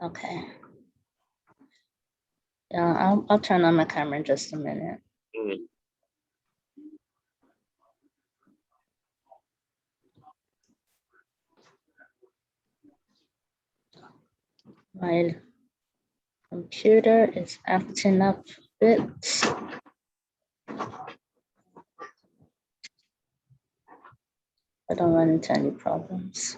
Okay. Yeah, I'll turn on my camera in just a minute. Mm. My computer is acting up a bit. I don't run into any problems.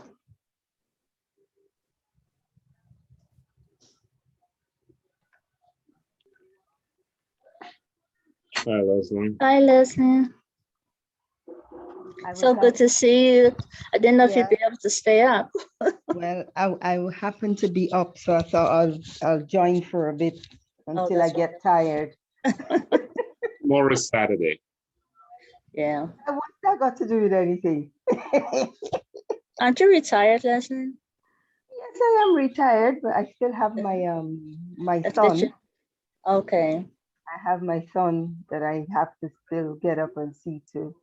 Hi, Leslie. Hi, Leslie. So good to see you. I didn't know if you'd be able to stay up. Well, I happen to be up, so I thought I'll join for a bit until I get tired. Tomorrow is Saturday. Yeah. What's that got to do with anything? Aren't you retired, Leslie? Yes, I am retired, but I still have my my son. Okay. I have my son that I have to still get up and see to.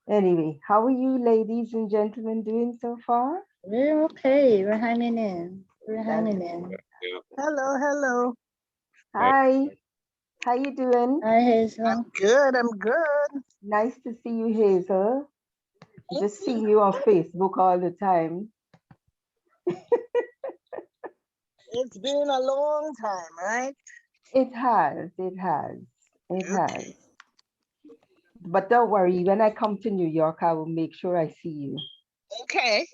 Anyway, how are you ladies and gentlemen doing so far? We're okay. We're hanging in. We're hanging in. Yeah. Hello, hello. Hi. How you doing? Hi, Hazel. I'm good. I'm good. Nice to see you, Hazel. Just seeing you on Facebook all the time. It's been a long time, right? It has. But don't worry, when I come to New York, I will make sure I see you. Okay.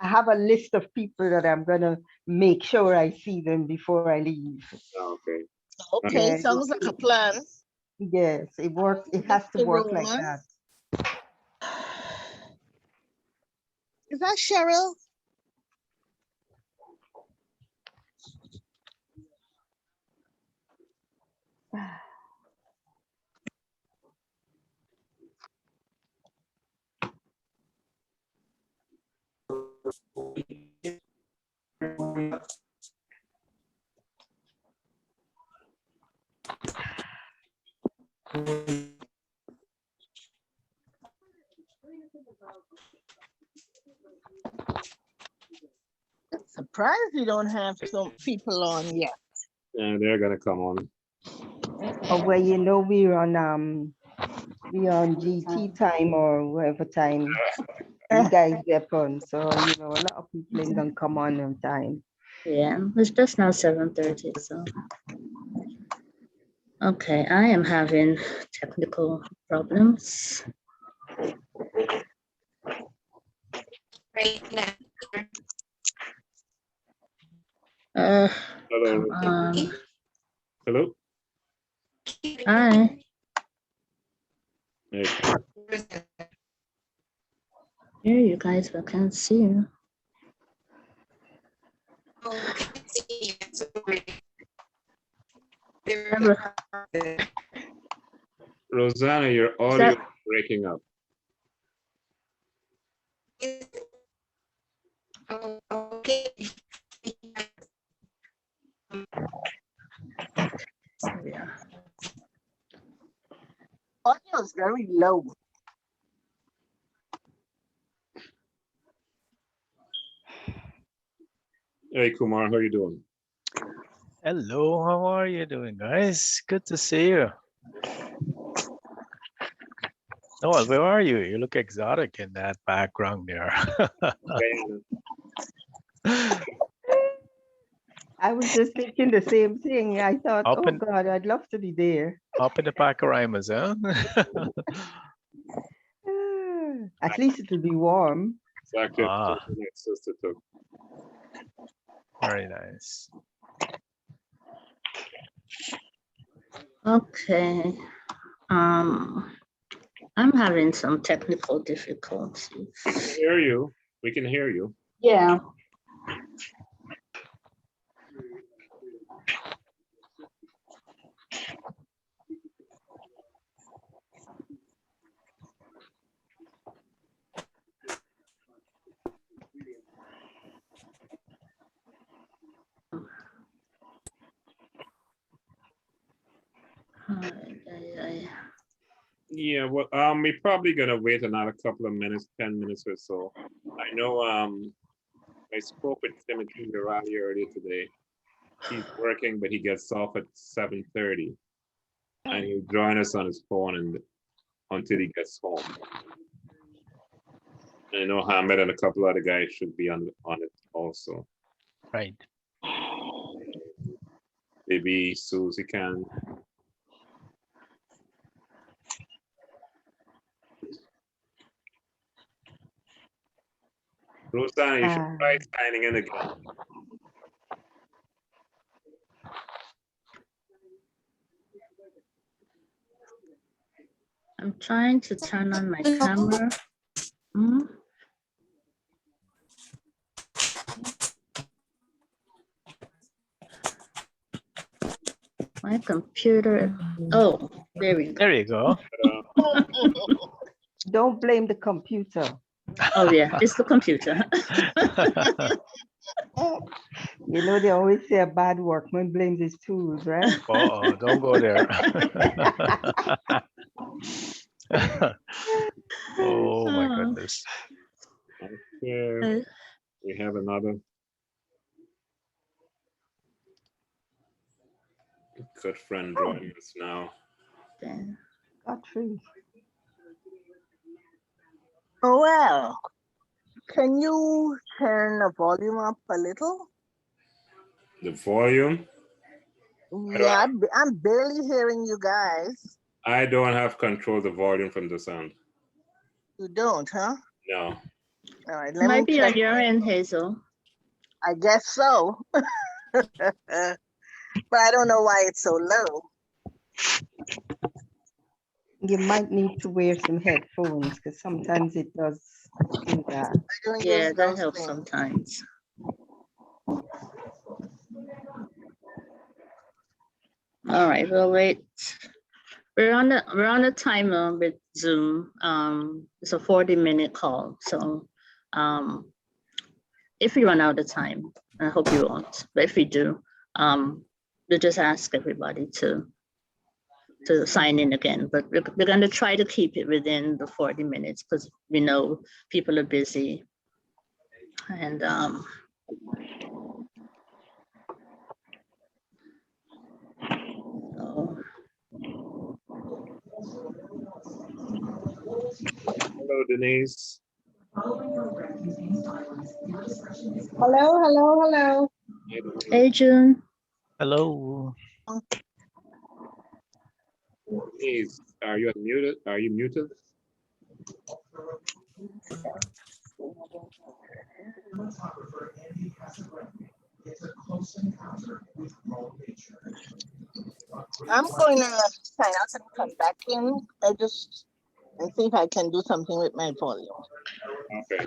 I have a list of people that I'm gonna make sure I see them before I leave. Okay. Okay, Yeah. sounds like a plan. Yes, it works. It has to work like that. Is that Cheryl? Surprised you don't have some people on yet. Yeah, they're gonna come on. Oh, well, you know, we're on GT time or whatever time you guys get on. So, you know, a lot of people ain't gonna come on time. Yeah, it's just now 7:30, so. Okay, I am having technical problems. Right now. Hello. Come on. Hello. Hi. Hey. Hear you guys, but can't see you. Rosanna, your audio is breaking up. Okay. Yeah. Audio is very low. Hey, Kumar, how you doing? Hello, how are you doing, guys? Good to see you. Noel, where are you? You look exotic in that background there. I was just thinking the same thing. I thought, Up oh in- God, I'd love to be there. Up in the Pacaramas, huh? At least it'll be warm. Exactly. Ah. My sister took. Very nice. Okay. I'm having some technical difficulties. We can hear you. We can hear you. Yeah. Yeah, well, we're probably gonna wait another couple of minutes, 10 minutes or so. I know I spoke with Timothy Virali earlier today. He's working, but he gets off at 7:30, and he'll join us on his phone and until he gets home. And I know Hamed and a couple other guys should be on it also. Right. Maybe Susie can. Rosanna, you should try signing in again. I'm trying to turn on my camera. Hmm? My computer. Oh, there we go. There you go. Don't blame the computer. Oh yeah, it's the computer. You know, they always say a bad workman blames his tools, right? Uh-oh, don't go there. Oh my goodness. Okay, we have another good friend joining us now. Godfrey. Oh, well, can you turn the volume up a little? The volume? Yeah, I'm barely hearing you guys. I don't have control of the volume from the sound. You don't, huh? No. All right, let Might me be on check. your end, Hazel. I guess so. But I don't know why it's so low. You might need to wear some headphones because sometimes it does do that. Doing Yeah, that those helps things. sometimes. All right, we'll wait. We're on a timer with Zoom. It's a 40-minute call. So if we run out of time, I hope you won't. But if we do, we'll just ask everybody to sign in again. But we're going to try to keep it within the 40 minutes because we know people are busy. And Hello, Denise. Hello. Hey, June. Hello. Denise, are you unmuted? Are you muted? I'm going to sign out and come back in. And see if I can do something with my volume.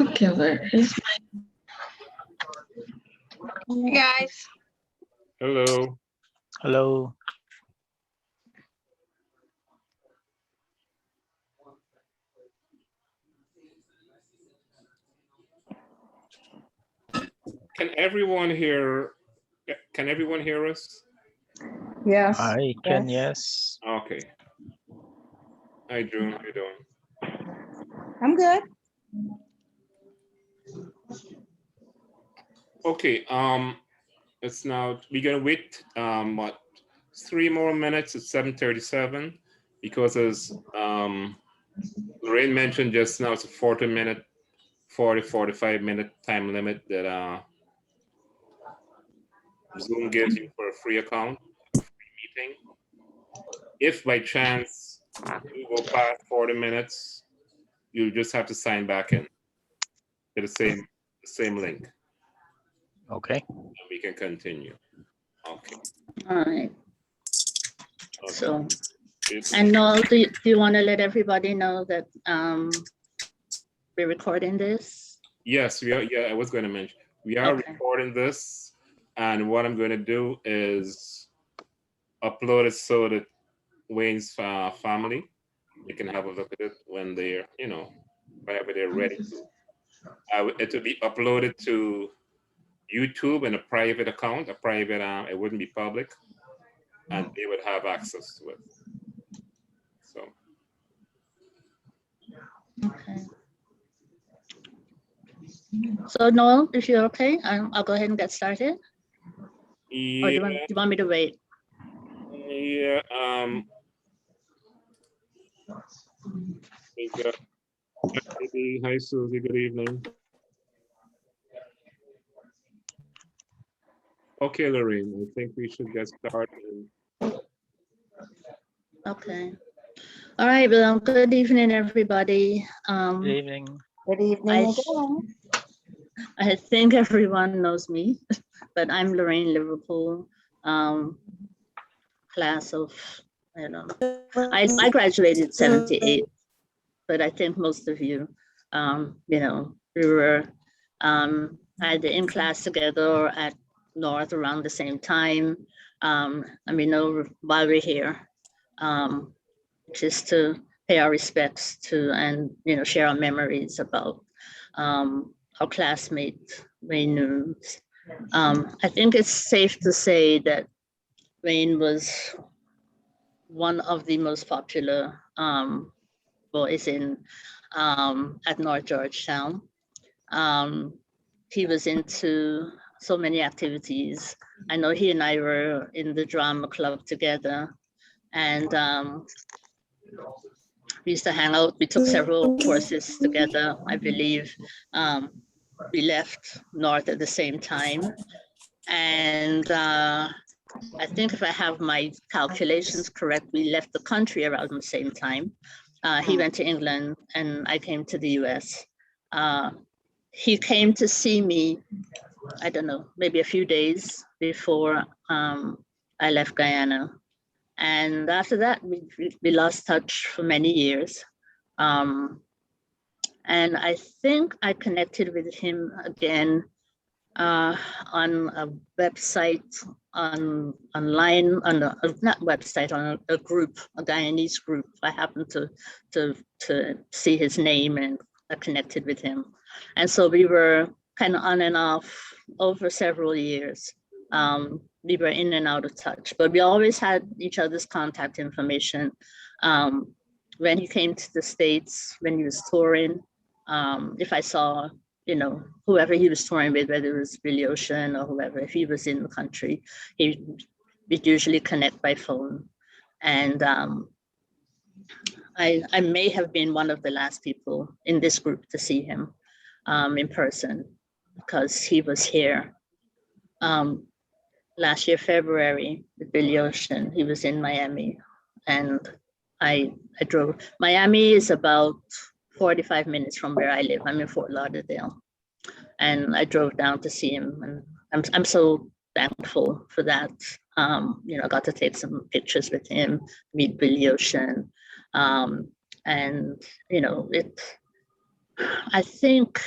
Okay. Where is Hey, guys. Hello. Hello. Can everyone hear? Can everyone hear us? Yes. I can, yes. Okay. Hi, June. How you doing? I'm good. Okay. It's now we're gonna wait. What? 3 more minutes at 7:37, because as Lorraine mentioned just now, it's a 40-minute, 45-minute time limit that Zoom gives you for a free account, free meeting. If by chance you go past 40 minutes, you just have to sign back in to the same link. Okay. And we can continue. Okay. All right. Okay. So, and Noel, do you want to let everybody know that we're recording this? Yes, we are. Yeah, I was going to mention we are recording this, and what I'm going to do is upload it so that Wayne's family, they can have a look at it when they're, whenever they're ready to. It will be uploaded to YouTube in a private account, it wouldn't be public, and they would have access to it. So. Okay. So Noel, if you're okay, I'll go ahead and get started. Or do Yeah, you want me to wait? yeah. We got hi Susie, good evening. Okay, Lorraine, I think we should get started. Okay. All right, well, good evening, everybody. Good evening. Good evening again. I think everyone knows me, but I'm Lorraine Liverpool, class of, I don't know. I graduated 78, but I think most of you, we were either in class together or at North around the same time. And we know why we're here, just to pay our respects to and share our memories about our classmate Wayne Nunes. I think it's safe to say that Wayne was one of the most popular boys at North Georgetown. He was into so many activities. I know he and I were in the drama club together, and we used to hang out. We took several courses together, I believe. We left North at the same time. And I think if I have my calculations correct, we left the country around the same time. He went to England and I came to the US. He came to see me, I don't know, maybe a few days before I left Guyana. And after that, we lost touch for many years. And I think I connected with him again on a website, online, not website, on a group, a Guyanese group. I happened to see his name and I connected with him. And so we were kind of on and off over several years. We were in and out of touch, but we always had each other's contact information. When he came to the States, when he was touring, if I saw, whoever he was touring with, whether it was Billy Ocean or whoever, if he was in the country, we'd usually connect by phone. And I may have been one of the last people in this group to see him in person, because he was here last year, February, with Billy Ocean. He was in Miami, and I drove. Miami is about 45 minutes from where I live. I'm in Fort Lauderdale, and I drove down to see him, and I'm so thankful for that. I got to take some pictures with him, meet Billy Ocean, and I think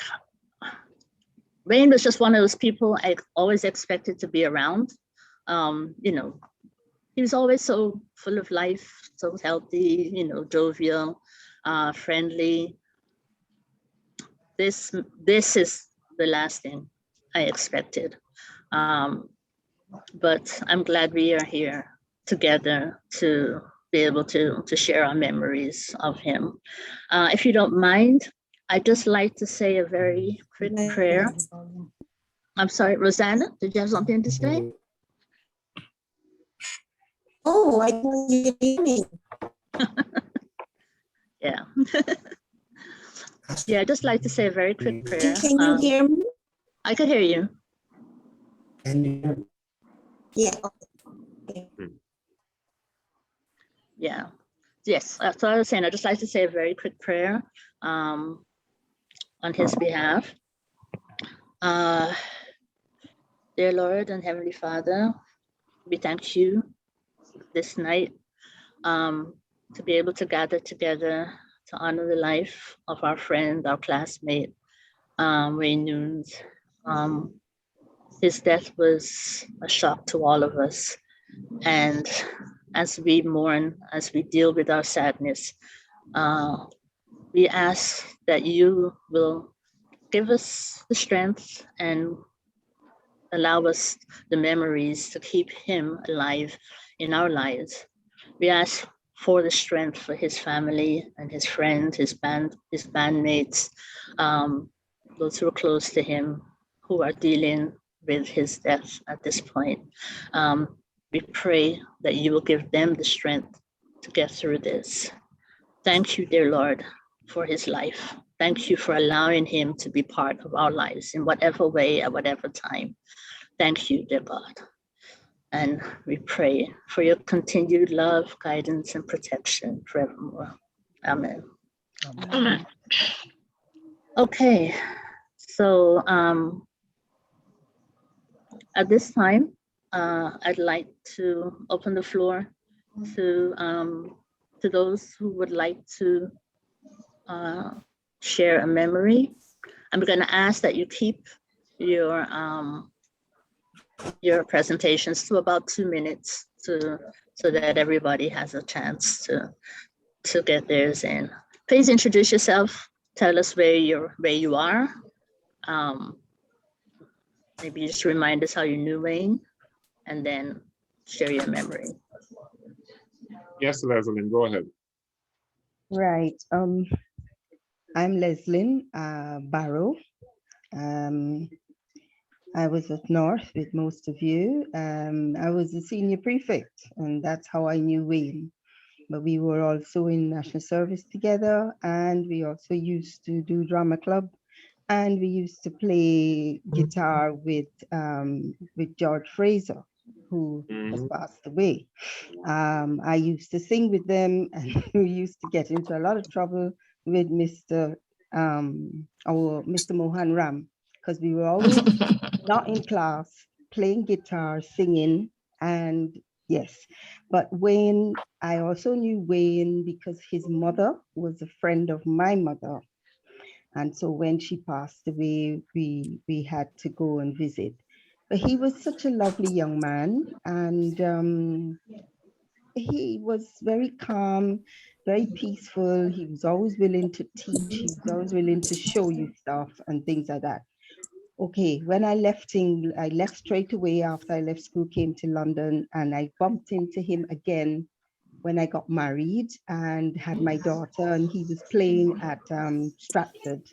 Wayne was just one of those people I always expected to be around. He was always so full of life, so healthy, jovial, friendly. This is the last thing I expected. But I'm glad we are here together to be able to share our memories of him. If you don't mind, I'd just like to say a very quick prayer. I'm sorry, Rosanna, did you have something to say? Oh, I know you hear me. Yeah. Yeah, I'd just like to say a very quick prayer. Can you hear me? I could hear you. Can you hear me? Yeah. Okay. Yeah. Yes. So I was saying, I'd just like to say a very quick prayer on his behalf. Dear Lord and Heavenly Father, we thank you this night to be able to gather together to honor the life of our friend, our classmate, Wayne Nunes. His death was a shock to all of us. And as we mourn, as we deal with our sadness, we ask that you will give us the strength and allow us the memories to keep him alive in our lives. We ask for the strength for his family and his friends, his bandmates, those who are close to him, who are dealing with his death at this point. We pray that you will give them the strength to get through this. Thank you, dear Lord, for his life. Thank you for allowing him to be part of our lives in whatever way, at whatever time. Thank you, dear God. And we pray for your continued love, guidance, and protection forevermore. Amen. Amen. Okay, so at this time, I'd like to open the floor to those who would like to share a memory. I'm going to ask that you keep your presentations to about 2 minutes so that everybody has a chance to get theirs in. Please introduce yourself. Tell us where you are. Maybe just remind us how you knew Wayne, and then share your memory. Yes, Leslie, go ahead. Right. I'm Leslyn Barrow. I was up north with most of you. I was a senior prefect, and that's how I knew Wayne. But we were also in national service together, and we also used to do drama club, and we used to play guitar with George Fraser, who has passed away. I used to sing with them, and we used to get into a lot of trouble with Mr. Mohan Ram, because we were always not in class, playing guitar, singing, and yes. But Wayne, I also knew Wayne because his mother was a friend of my mother. And so when she passed away, we had to go and visit. But he was such a lovely young man, and he was very calm, very peaceful. He was always willing to teach. He was always willing to show you stuff and things like that. Okay, when I left straight away after I left school, came to London, and I bumped into him again when I got married and had my daughter, and he was playing at Stratford.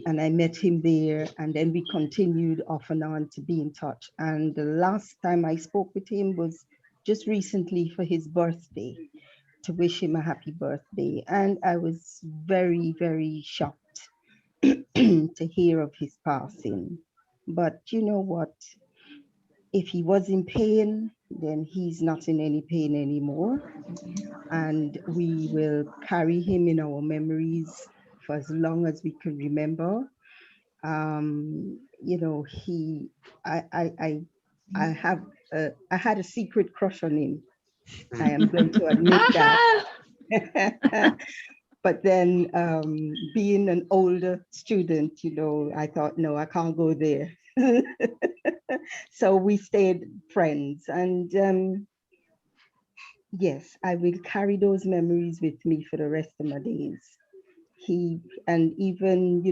And I met him there, and then we continued off and on to be in touch. And the last time I spoke with him was just recently for his birthday, to wish him a happy birthday. And I was very, very shocked to hear of his passing. But you know what? If he was in pain, then he's not in any pain anymore. And we will carry him in our memories for as long as we can remember. You know, I had a secret crush on him. I am going to admit that. But then being an older student, you know, I thought, no, I can't go there. So we stayed friends. And yes, I will carry those memories with me for the rest of my days. Even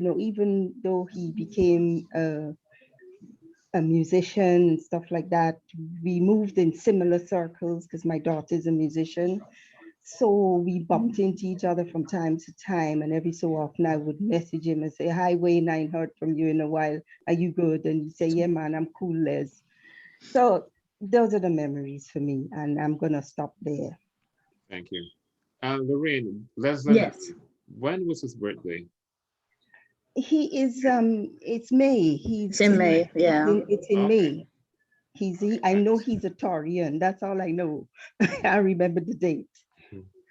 though he became a musician and stuff like that, we moved in similar circles because my daughter's a musician. So we bumped into each other from time to time, and every so often I would message him and say, "Hi, Wayne, I ain't heard from you in a while. Are you good?" And he'd say, "Yeah, man, I'm cool, Les." So those are the memories for me, and I'm gonna stop there. Thank you. Lorraine, Leslie, Yes. when was his birthday? He is, it's May. It's in May, yeah. It's in May. I know he's a Taurian. That's all I know. I remember the date.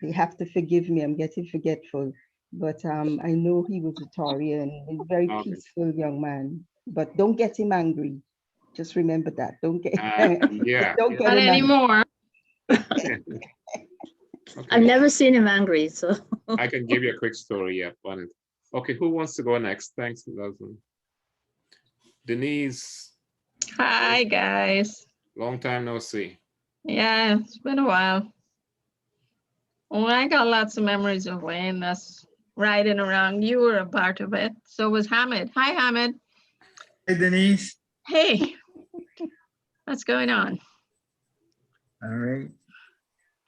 You have to forgive me, I'm getting forgetful. But I know he was a Taurian, a very peaceful young man. But don't get him angry. Just remember that. Don't get don't get Not him anymore. Okay. I've never seen him angry, so. I can give you a quick story on it. Okay, who wants to go next? Thanks, Leslie. Denise. Hi, guys. Long time no see. Yeah, it's been a while. Well, I got lots of memories of Wayne. That's riding around. You were a part of it. So was Hamid. Hi, Hamid. Hey, Denise. Hey, what's going on? All right.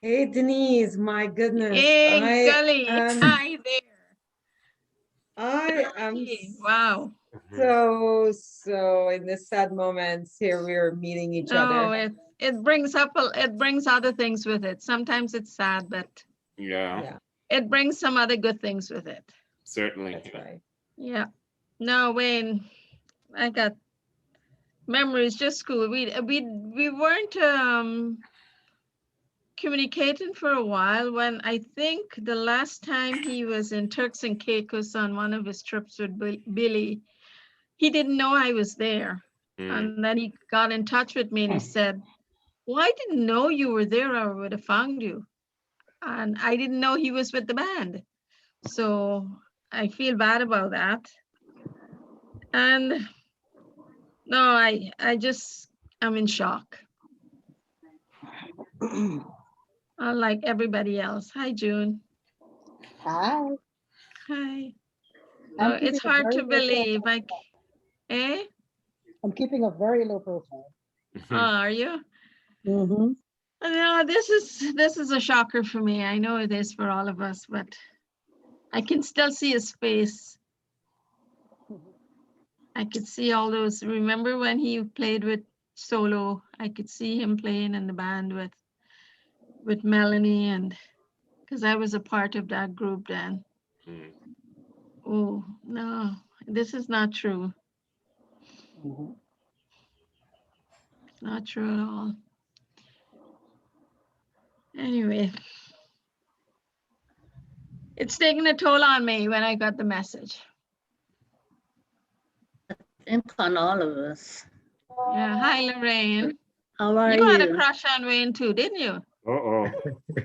Hey, Denise, my goodness. Hey, Gully. Hi there. I am Wow. So in the sad moments here, we are meeting each No, other. it brings it brings other things with it. Sometimes it's sad, but Yeah, it brings some other good things with it. certainly. That's right. Yeah. No, Wayne, I got memories, just school. We weren't communicating for a while when I think the last time he was in Turks and Caicos on one of his trips with Billy, he didn't know I was there. And then he got in touch with me and he said, well, I didn't know you were there, or I would have found you. And I didn't know he was with the band. So I feel bad about that. And no, I'm in shock. Unlike everybody else. Hi, June. Hi. Hi. I'm keeping It's a hard very to low believe. profile. Eh? I'm keeping a very low profile. Oh, are you? Mm-hmm. No, this is a shocker for me. I know it is for all of us, but I can still see his face. I could see all those. Remember when he played with solo? I could see him playing in the band with Melanie, and because I was a part of that group then. Oh no, this is not true. Mm-hmm. It's not true at all. Anyway, it's taking a toll on me when I got the message. I think on all of us. Yeah. Hi, Lorraine. How are You you? had a crush on Wayne too, didn't you? Uh-oh.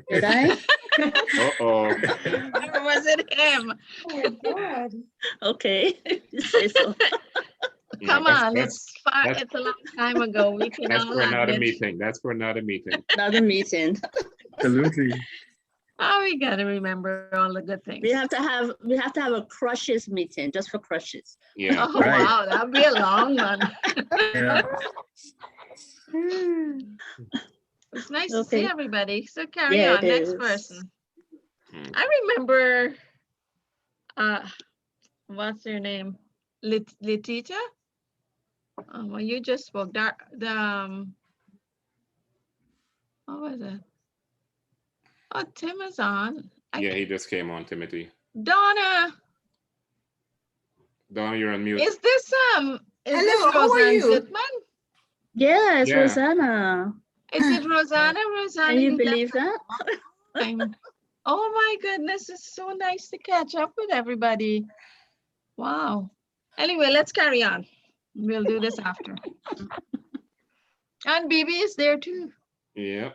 Did I? Uh-oh. Or was it him? Oh my God. Okay, you say so. Come on, it's a long time ago. We can That's all for another admit. meeting. That's for another meeting. Another meeting. Absolutely. Oh, we got to remember all the good things. We have to have a crushes meeting just for crushes. Yeah. Oh, Right. wow, that'd be a long one. Yeah. It's nice to Okay. see everybody. So carry Yeah, on. it Next is. person. I remember, what's her name? Letita? Well, you just spoke. What was it? Oh, Tim is on. Yeah, he just came on, Timothy. Donna, Donna, you're on mute. is this Hello, how are Roseanne you? Zitman? Yes, Yeah. Rosanna. Is it Rosanna? Rosanna, Can you you believe left that? time. Oh my goodness, it's so nice to catch up with everybody. Wow. Anyway, let's carry on. We'll do this after. And Bibi is there too. Yeah.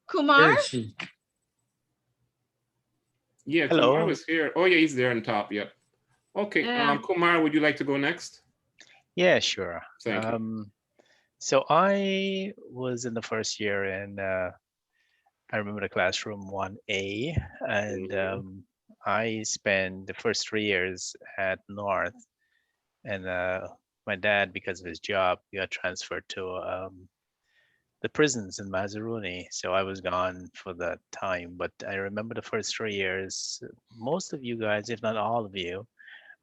Kumar? Where is she? Yeah, Hello. Kumar was here. Oh, yeah, he's there on top. Yep. Okay. Yeah. Kumar, would you like to go next? Yeah, sure. Thank you. So I was in the first year in, I remember the classroom 1A, and I spent the first 3 years at North, and my dad, because of his job, got transferred to the prisons in Mazaruni. So I was gone for that time, but I remember the first 3 years, most of you guys, if not all of you,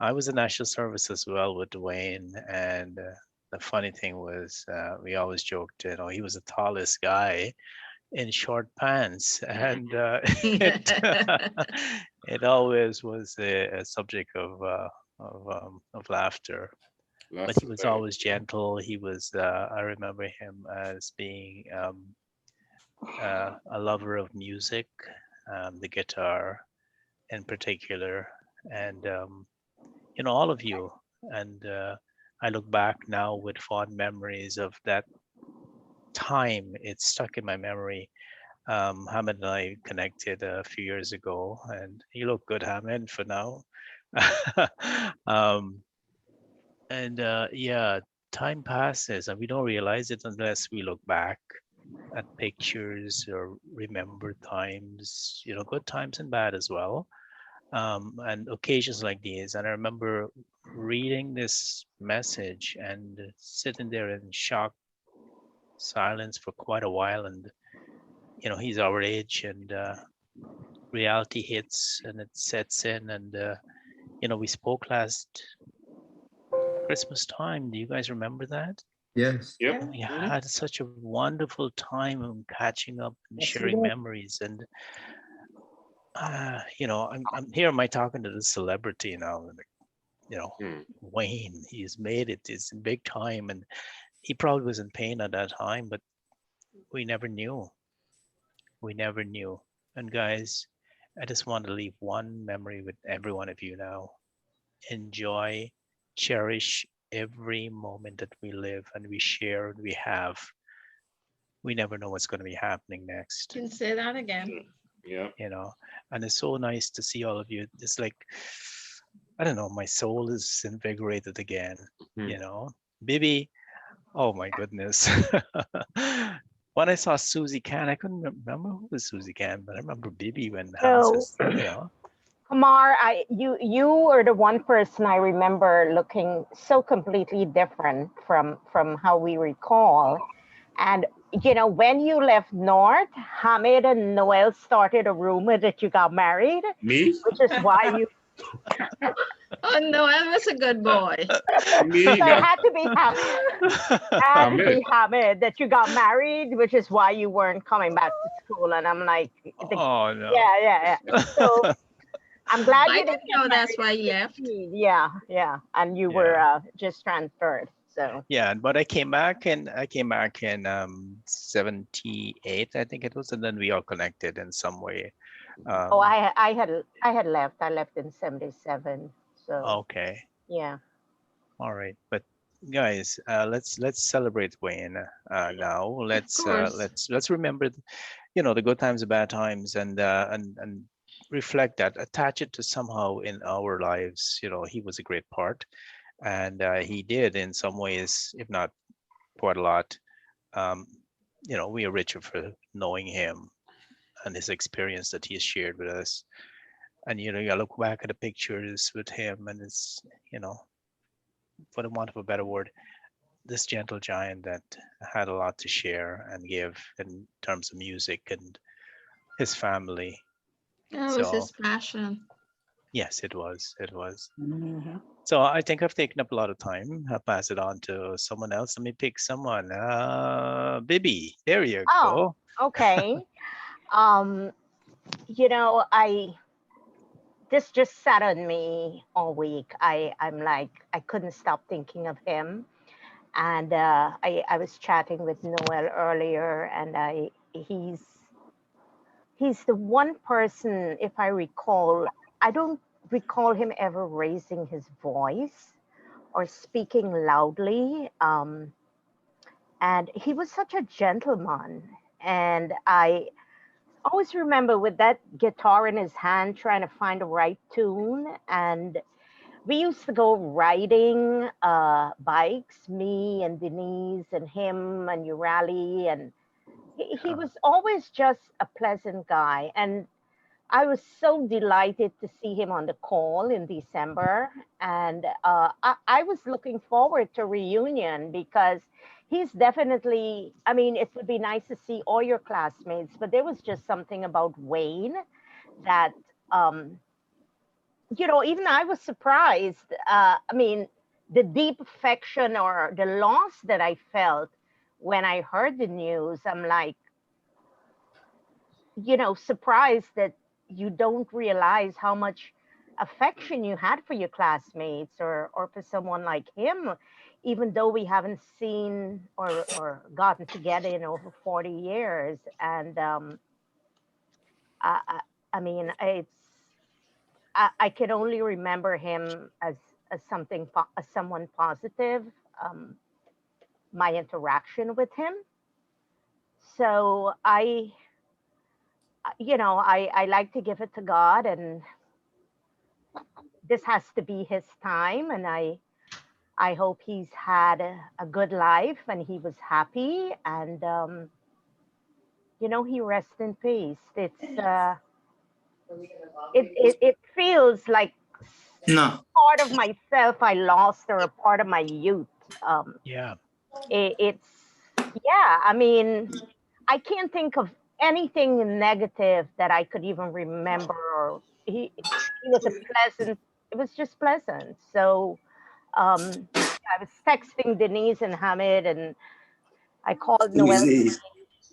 I was in national service as well with Dwayne, and the funny thing was, we always joked, he was the tallest guy in short pants, and it always was a subject of laughter. But he was always gentle. He was, I remember him as being a lover of music, the guitar in particular, and all of you. And I look back now with fond memories of that time. It's stuck in my memory. Hamid and I connected a few years ago, and you look good, Hamid, for now. Yeah, time passes and we don't realize it unless we look back at pictures or remember times, good times and bad as well. And occasions like these. And I remember reading this message and sitting there in shock silence for quite a while. And, he's our age, and reality hits and it sets in. And, we spoke last Christmas time. Do you guys remember that? Yes. Yep. We had such a wonderful time of catching up and Yes, we sharing did. memories. And you know, I'm here. Am I talking to the celebrity now? You know, Wayne. He's made it. It's big time, and he probably was in pain at that time, but we never knew. We never knew. And guys, I just want to leave one memory with every one of you now. Enjoy, cherish every moment that we live and we share and we have. We never know what's going to be happening next. Can say that again. Yeah. You know, and it's so nice to see all of you. It's like, I don't know, my soul is invigorated again. You know, Bibi, oh my goodness. When I saw Susie Can, I couldn't remember who was Susie Can, but I remember Bibi when Hans, you know. Kumar, you were the one person I remember looking so completely different from how we recall. And you know, when you left North, Hamid and Noel started a rumor that you got married. Me? Which is why you Oh no, I was a good boy. Me? so No. it had to be Hamid. Had to be Hamid that you got married, which is why you weren't coming back to school. And I'm like, oh no. Yeah. So I'm glad I you didn't get know that's married why at you left. 15. Yeah. And you were just transferred. So yeah, but I came back in 78, I think it was, and then we all connected in some way. I had left. I left in 77. So okay. Yeah. All right, but guys, let's celebrate Wayne now. Let's remember, you know, the good times, the bad times, and reflect that, attach it to somehow in our lives. You know, he was a great part, and he did in some ways, if not quite a lot. You know, we are richer for knowing him and his experience that he has shared with us. And you know, you look back at the pictures with him, and it's, you know, for the want of a better word, this gentle giant that had a lot to share and give in terms of music and his family. That was his passion. Yes, it was. It was. Mhm. So I think I've taken up a lot of time. I'll pass it on to someone else. Let me pick someone. Bibi, there you go. Okay. You know, this just sat on me all week. I'm like, I couldn't stop thinking of him. And I was chatting with Noel earlier, and he's the one person, if I recall, I don't recall him ever raising his voice or speaking loudly. And he was such a gentleman. And I always remember with that guitar in his hand, trying to find the right tune. And we used to go riding bikes, me and Denise and him and Urali. And he was always just a pleasant guy. And I was so delighted to see him on the call in December. And I was looking forward to reunion because he's definitely, I mean, it would be nice to see all your classmates, but there was just something about Wayne that, you know, even I was surprised. I mean, the deep affection or the loss that I felt when I heard the news, I'm like, you know, surprised that you don't realize how much affection you had for your classmates or for someone like him, even though we haven't seen or gotten together in over 40 years. And I, I mean, I can only remember him as something, as someone positive, my interaction with him. So you know, I like to give it to God, and this has to be his time. And I hope he's had a good life and he was happy. And, you know, he rests in peace. It feels like part of myself I lost, or a part of my youth. Yeah. Yeah, I mean, I can't think of anything negative that I could even remember. Or he was a pleasant, it was just pleasant. So I was texting Denise and Hamid, and I called Noel Easy.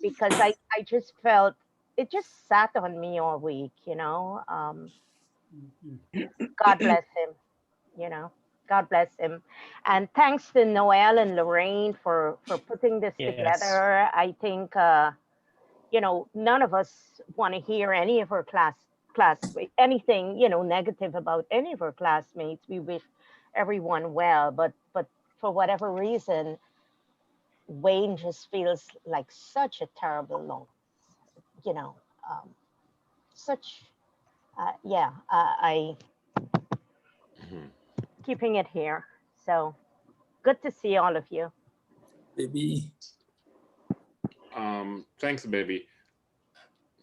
because I just felt it just sat on me all week, you know. God bless him, you know. God bless him. And thanks to Noel and Lorraine for putting this Yes. together. I think you know, none of us want to hear any of our classmates anything, you know, negative about any of our classmates. We wish everyone well, but for whatever reason, Wayne just feels like such a terrible loss, you know. Such yeah, I Mhm. keeping it here. So good to see all of you. Baby. Thanks, baby.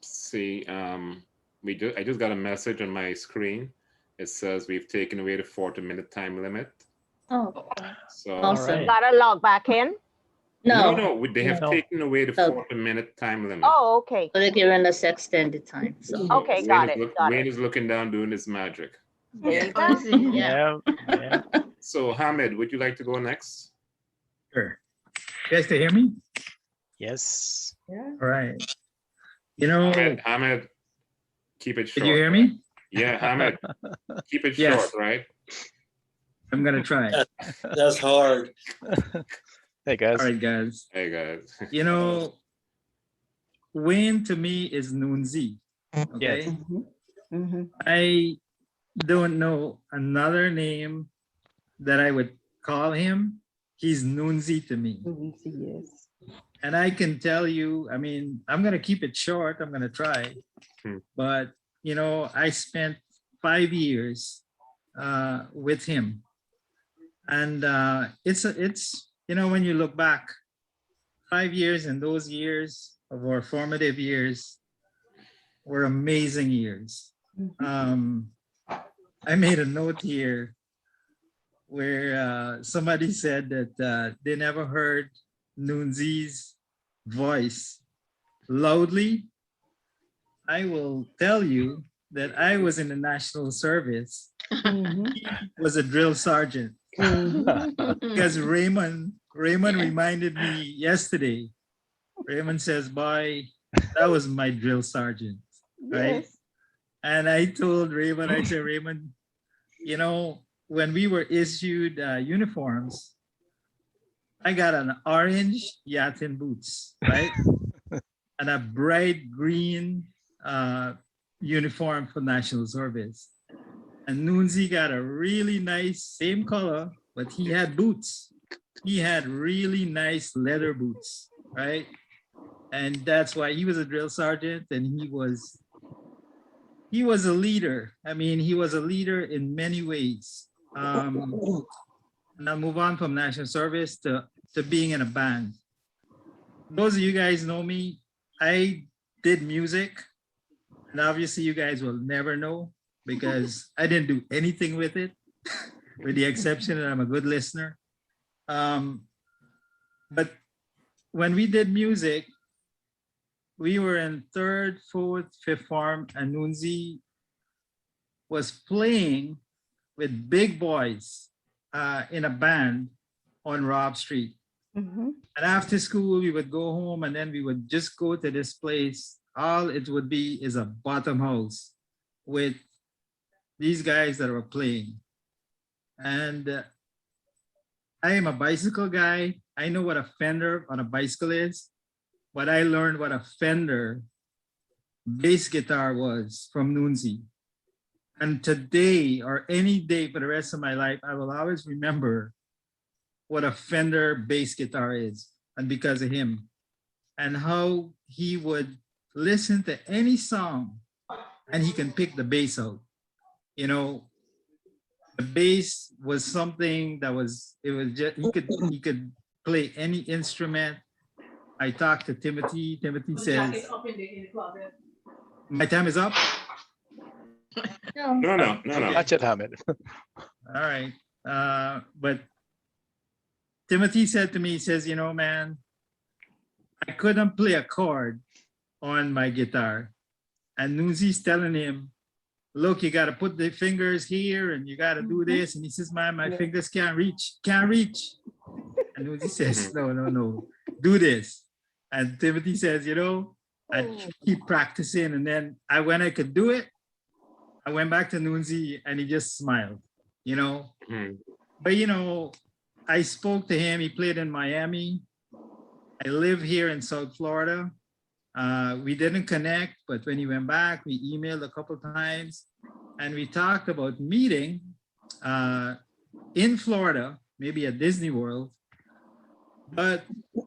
See, I just got a message on my screen. It says we've taken away the 40-minute time limit. Oh, So awesome. right. Gotta log back in. No, they have No. taken away the No. 40-minute time limit. Oh, okay. so they're giving us extended time. So Okay, Wayne got is it. Got Wayne it. is looking down doing his magic. There you Oh, go. is it? Yeah. Yeah. Yeah. So Hamid, would you like to go next? Sure. You guys can hear me? Yes. Yeah. All right. You know, Hamid, keep it short. did you hear me? Yeah, Hamid, keep it Yes. short, right? I'm gonna try. That's hard. Hey guys. All right, guys. Hey guys. You know, Wayne to me is Nunzi. Okay. Yes. I don't know another name that I would call him. He's Nunzi to me. Yes. And I can tell you, I mean, I'm gonna keep it short. I'm gonna try. But you know, I spent 5 years with him. And it's you know, when you look back, 5 years and those years of our formative years were amazing years. I made a note here where somebody said that they never heard Nunzi's voice loudly. I will tell you that I was in the national service. He was a drill sergeant. Because Raymond reminded me yesterday. Raymond says, "Boy, that was my drill sergeant," right? Yes. And I told Raymond, I said, "Raymond, you know, when we were issued uniforms, I got an orange Yatin boots, right? And a bright green uniform for national service. And Nunzi got a really nice, same color, but he had boots. He had really nice leather boots, right? And that's why he was a drill sergeant, and he was a leader. I mean, he was a leader in many ways. And I'll move on from national service to being in a band. Those of you guys know me, I did music, and obviously you guys will never know because I didn't do anything with it, with the exception that I'm a good listener. But when we did music, we were in 3rd, 4th, 5th form, and Nunzi was playing with big boys in a band on Robb Street. And after school, we would go home and then we would just go to this place. All it would be is a bottom house with these guys that were playing. And I am a bicycle guy. I know what a fender on a bicycle is, but I learned what a Fender bass guitar was from Nunzi. And today or any day for the rest of my life, I will always remember what a Fender bass guitar is, and because of him, and how he would listen to any song and he can pick the bass out. You know, the bass was something that was, it was just, he could play any instrument. I talked to Timothy. Timothy says, my time is up. No. Watch it, Hamid. All right. But Timothy said to me, he says, you know, man, I couldn't play a chord on my guitar. And Nunzi's telling him, look, you got to put the fingers here and you got to do this. And he says, man, my fingers can't reach. And Uzi says, no, do this. And Timothy says, I keep practicing. And then when I could do it, I went back to Nunzi and he just smiled, But, I spoke to him. He played in Miami. I live here in South Florida. We didn't connect, but when he went back, we emailed a couple times and we talked about meeting in Florida, maybe at Disney World. But,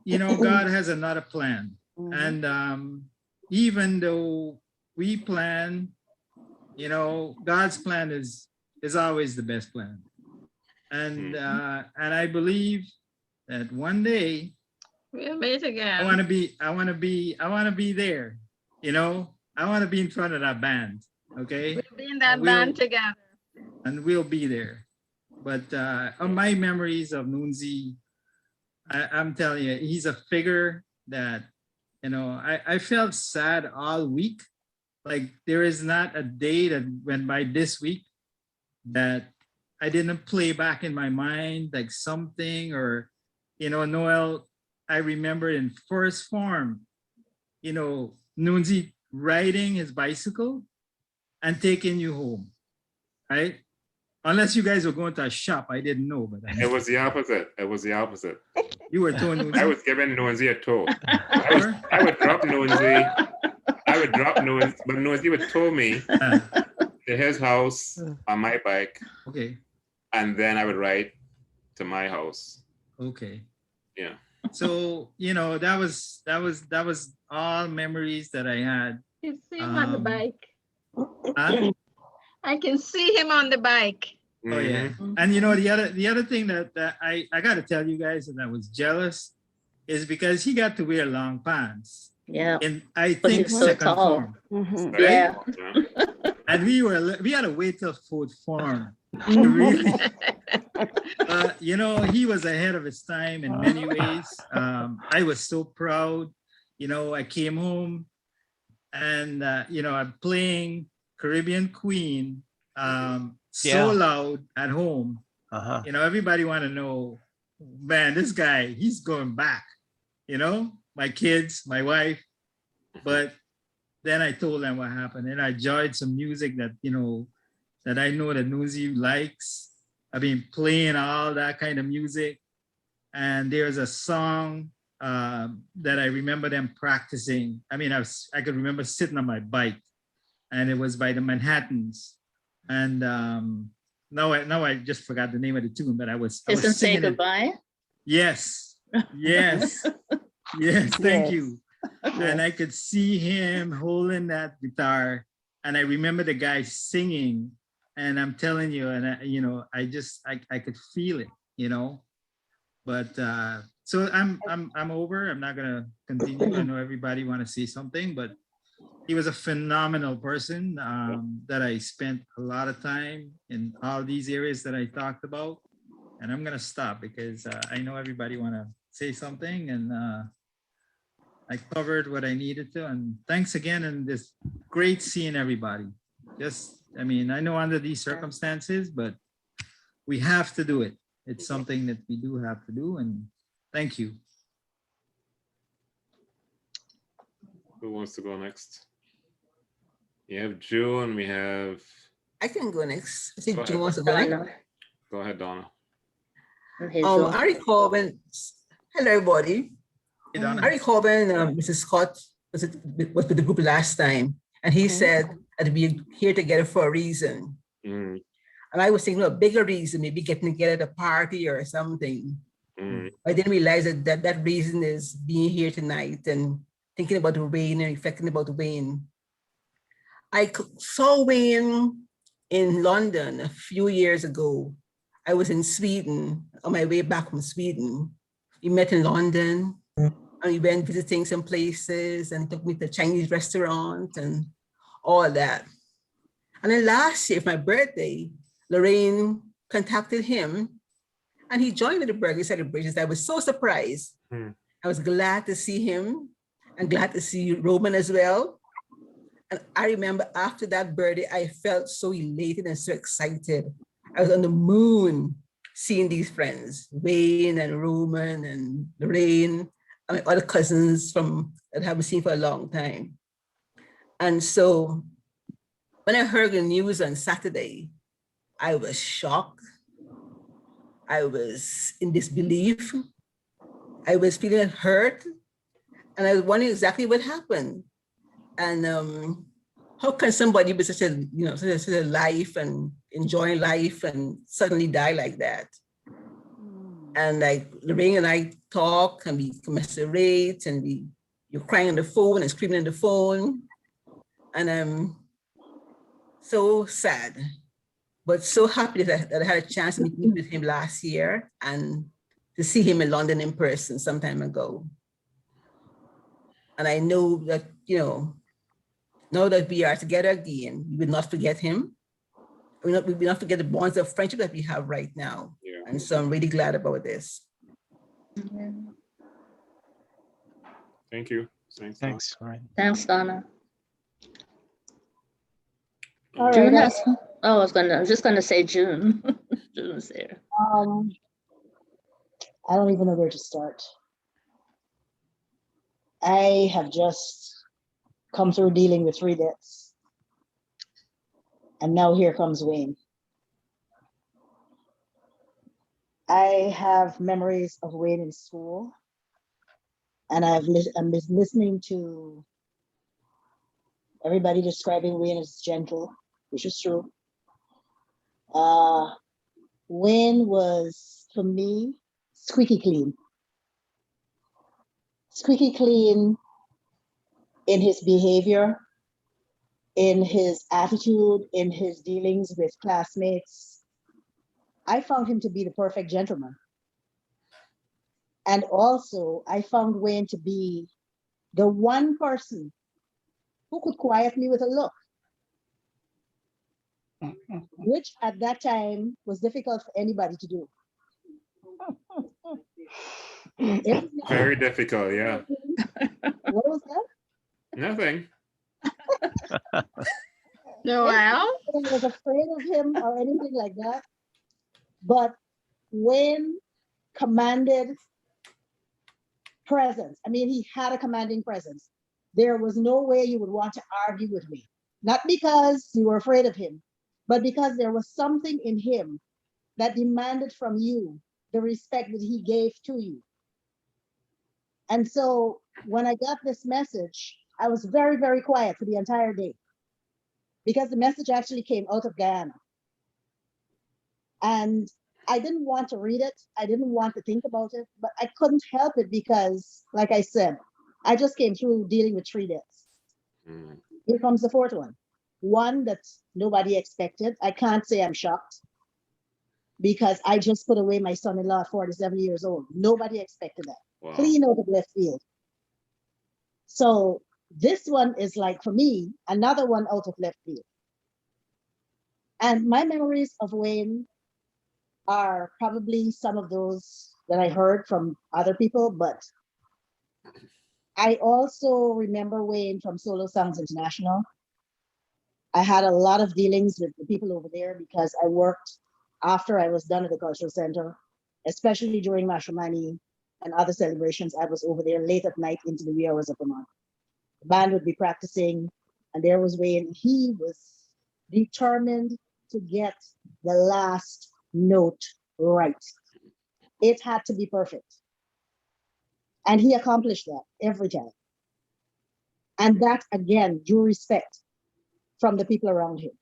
God has another plan. And even though we plan, God's plan is always the best plan. And I believe that one day we'll meet again. I want to be there. I want to be in front of that band. Okay. We'll be in that band together. And we'll be there. But on my memories of Nunzi, I'm telling you, he's a figure that, I felt sad all week. Like there is not a day that went by this week that I didn't play back in my mind like something or, Noel, I remember in first form, Nunzi riding his bicycle and taking you home, right? Unless you guys were going to a shop, I didn't know. But it was the opposite. You were towing Nunzi? I was giving Nunzi a tow. I would drop Nunzi. But Nunzi would tow me to his house on my bike. Okay. And then I would ride to my house. Okay. Yeah. So, that was all memories that I had. You see him on the bike. Huh? I can see him on the bike. Oh yeah. And the other thing that I got to tell you guys that I was jealous is because he got to wear long pants. Yeah. And I think second form. Mm-hmm. Yeah. And we had to wait till fourth form. Really. He was ahead of his time in many ways. I was so proud. I came home and I'm playing Caribbean Queen so loud at home. Everybody want to know, man, this guy, he's going back. My kids, my wife. But then I told them what happened, and I enjoyed some music that that I know that Nunzi likes. I've been playing all that kind of music, and there's a song that I remember them practicing. I mean, I could remember sitting on my bike, and it was by the Manhattans, and now I just forgot the name of the tune, but I was Say Goodbye. Yes. Thank you. And I could see him holding that guitar, and I remember the guy singing, and I'm telling you, and I could feel it, But so I'm over. I'm not gonna continue. I know everybody want to say something, but he was a phenomenal person that I spent a lot of time in all these areas that I talked about. And I'm gonna stop because I know everybody want to say something, and I covered what I needed to. And thanks again, and it's great seeing everybody. I know under these circumstances, but we have to do it. It's something that we do have to do, and thank you. Who wants to go next? You have June, we have... I can go next. I think Go June ahead. wants to go next. Go ahead, Donna. I recall when, hello everybody. Hey, Donna. I recall when Mrs. Scott was with the group last time, and he said that we're here together for a reason. Mm. And I was thinking a bigger reason, maybe getting together at a party or something. Mm. I didn't realize that reason is being here tonight and thinking about Wayne and reflecting about Wayne. I saw Wayne in London a few years ago. I was in Sweden, on my way back from Sweden. We met in London, and we went visiting some places, and took me to a Chinese restaurant and all that. And then last year, for my birthday, Lorraine contacted him, and he joined me at the birthday celebrations. I was so surprised. I was glad to see him, and glad to see Roman as well. And I remember after that birthday, I felt so elated and so excited. I was on the moon seeing these friends, Wayne and Roman and Lorraine, and my other cousins that I haven't seen for a long time. And so when I heard the news on Saturday, I was shocked. I was in disbelief. I was feeling hurt. And I was wondering exactly what happened. And how can somebody with such a life and enjoying life and suddenly die like that? And like Lorraine and I talk and we commiserate and you're crying on the phone and screaming on the phone. And I'm so sad, but so happy that I had a chance to meet with him last year and to see him in London in person some time ago. And I know that, now that we are together again, we will not forget him. We will not forget the bonds of friendship that we have right now. Yeah. And so I'm really glad about this. Thank you. Thanks. All right. Thanks, Donna. All June right. has, I was just gonna say June. June's there. I don't even know where to start. I have just come through dealing with 3 deaths. And now here comes Wayne. I have memories of Wayne in school. And I'm listening to everybody describing Wayne as gentle, which is true. Wayne was, for me, squeaky clean. Squeaky clean in his behavior, in his attitude, in his dealings with classmates. I found him to be the perfect gentleman. And also, I found Wayne to be the one person who could quiet me with a look, which at that time was difficult for anybody to do. Very difficult, yeah. What was that? Nothing. No, well, I was afraid of him or anything like that. But Wayne commanded presence. I mean, he had a commanding presence. There was no way you would want to argue with me. Not because you were afraid of him, but because there was something in him that demanded from you the respect that he gave to you. And so when I got this message, I was very, very quiet for the entire day because the message actually came out of Guyana. And I didn't want to read it. I didn't want to think about it, but I couldn't help it because, like I said, I just came through dealing with 3 deaths. Here comes the 4th one. One that nobody expected. I can't say I'm shocked because I just put away my son-in-law at 47 years old. Nobody expected that. Wow. Clean out of left field. So this one is like, for me, another one out of left field. And my memories of Wayne are probably some of those that I heard from other people, but I also remember Wayne from Solo Sounds International. I had a lot of dealings with the people over there because I worked after I was done at the cultural center, especially during Mashramani and other celebrations. I was over there late at night into the wee hours of the morning. The band would be practicing, and there was Wayne. He was determined to get the last note right. It had to be perfect. And he accomplished that every time. And that, again, drew respect from the people around him.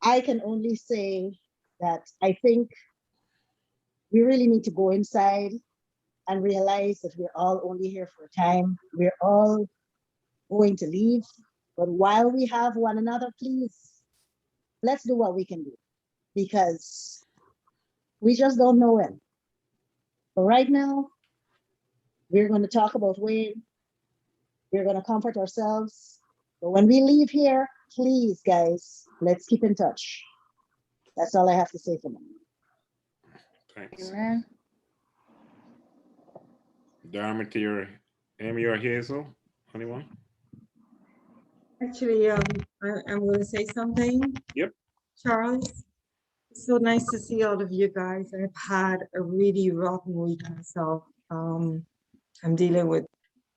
I can only say that I think we really need to go inside and realize that we're all only here for a time. We're all going to leave. But while we have one another, please, let's do what we can do, because we just don't know when. But right now, we're going to talk about Wayne. We're going to comfort ourselves. But when we leave here, please, guys, let's keep in touch. That's all I have to say for now. Thanks. Amen. Dharma to your Amy or Hazel? Anyone? Actually, I'm going to say something. Yep. Charles, so nice to see all of you guys. I've had a really rotten week myself. I'm dealing with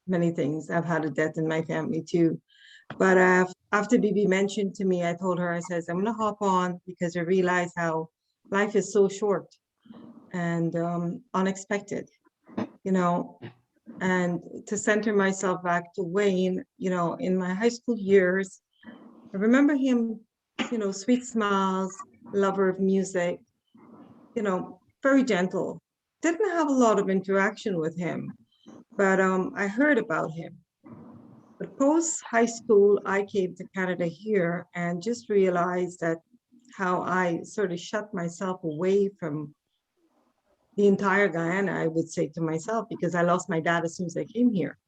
many things. I've had a death in my family too. But after Bibi mentioned to me, I told her, I says, I'm gonna hop on because I realize how life is so short and unexpected, you know, and to center myself back to Wayne, you know, in my high school years, I remember him, you know, sweet smiles, lover of music, you know, very gentle. Didn't have a lot of interaction with him, but I heard about him. But post high school, I came to Canada here and just realized that how I sort of shut myself away from the entire Guyana, I would say to myself, because I lost my dad as soon as I came here.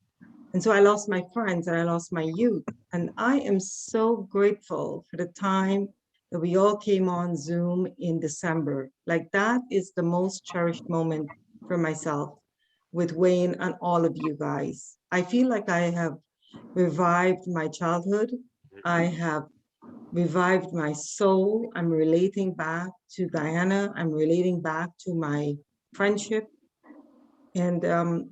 And so I lost my friends and I lost my youth. And I am so grateful for the time that we all came on Zoom in December. Like that is the most cherished moment for myself with Wayne and all of you guys. I feel like I have revived my childhood. I have revived my soul. I'm relating back to Guyana. I'm relating back to my friendship. And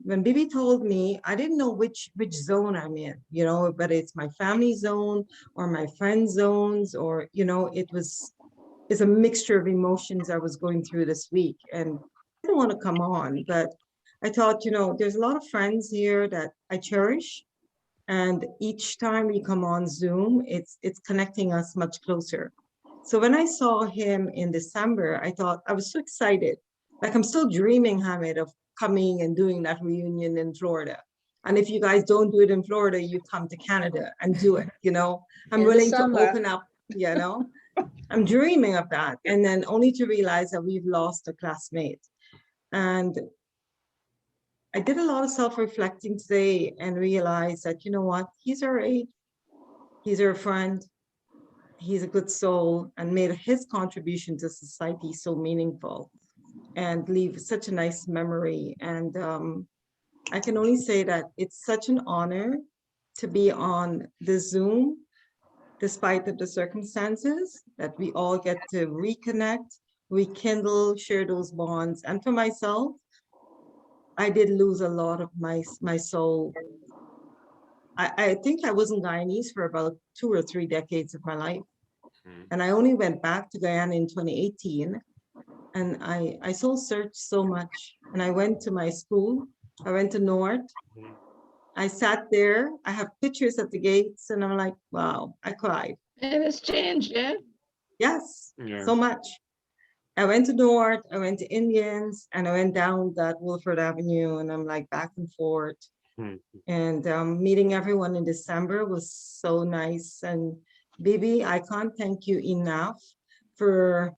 when Bibi told me, I didn't know which zone I'm in, you know, but it's my family zone or my friend zones, or, you know, it's a mixture of emotions I was going through this week. And I didn't want to come on, but I thought, you know, there's a lot of friends here that I cherish. And each time we come on Zoom, it's connecting us much closer. So when I saw him in December, I thought I was so excited. Like I'm still dreaming, Hamid, of coming and doing that reunion in Florida. And if you guys don't do it in Florida, you come to Canada and do it, you know. I'm In the willing to summer. open up, you know. I'm dreaming of that. And then only to realize that we've lost a classmate. And I did a lot of self-reflecting today and realized that, you know what, he's our age, he's our friend, he's a good soul, and made his contribution to society so meaningful and leave such a nice memory. And I can only say that it's such an honor to be on the Zoom, despite of the circumstances, that we all get to reconnect, rekindle, share those bonds. And for myself, I did lose a lot of my soul. I think I was in Guyanese for about 2 or 3 decades of my life. And I only went back to Guyana in 2018. And I soul searched so much. And I went to my school. I went to North. I sat there. I have pictures at the gates. And I'm like, wow, I cried. It has changed, yeah? Yes, Yeah. so much. I went to North, I went to Indians, and I went down that Wilford Avenue, and I'm like back and forth. And meeting everyone in December was so nice. And Bibi, I can't thank you enough for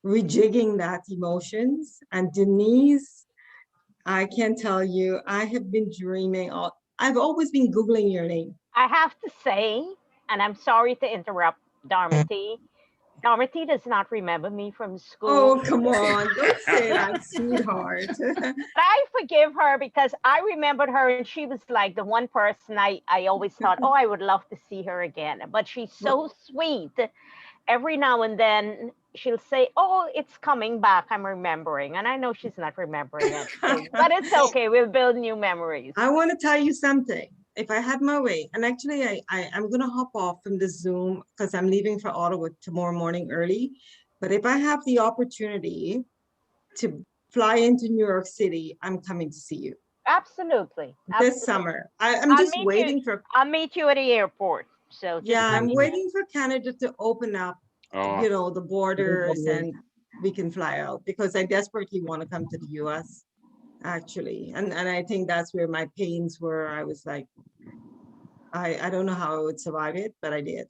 rejigging that emotions. And Denise, I can tell you, I have been dreaming. I've always been Googling your name. I have to say, and I'm sorry to interrupt, Darmity. Darmity does not remember me from school. Oh, come on. Don't say that, sweetheart. But I forgive her because I remembered her and she was like the one person I always thought, oh, I would love to see her again. But she's so sweet. Every now and then she'll say, oh, it's coming back. I'm remembering. And I know she's not remembering it. So, but it's okay. We'll build new memories. I want to tell you something. If I had my way, and actually I'm going to hop off from the Zoom because I'm leaving for Ottawa tomorrow morning early. But if I have the opportunity to fly into New York City, I'm coming to see you. Absolutely. This summer. I'm just waiting for. I'll meet you at the airport. So yeah, I'm waiting for Canada to open up, you know, the borders and we can fly out because I desperately want to come to the US. Actually, and I think that's where my pains were. I was like, I don't know how I would survive it, but I did.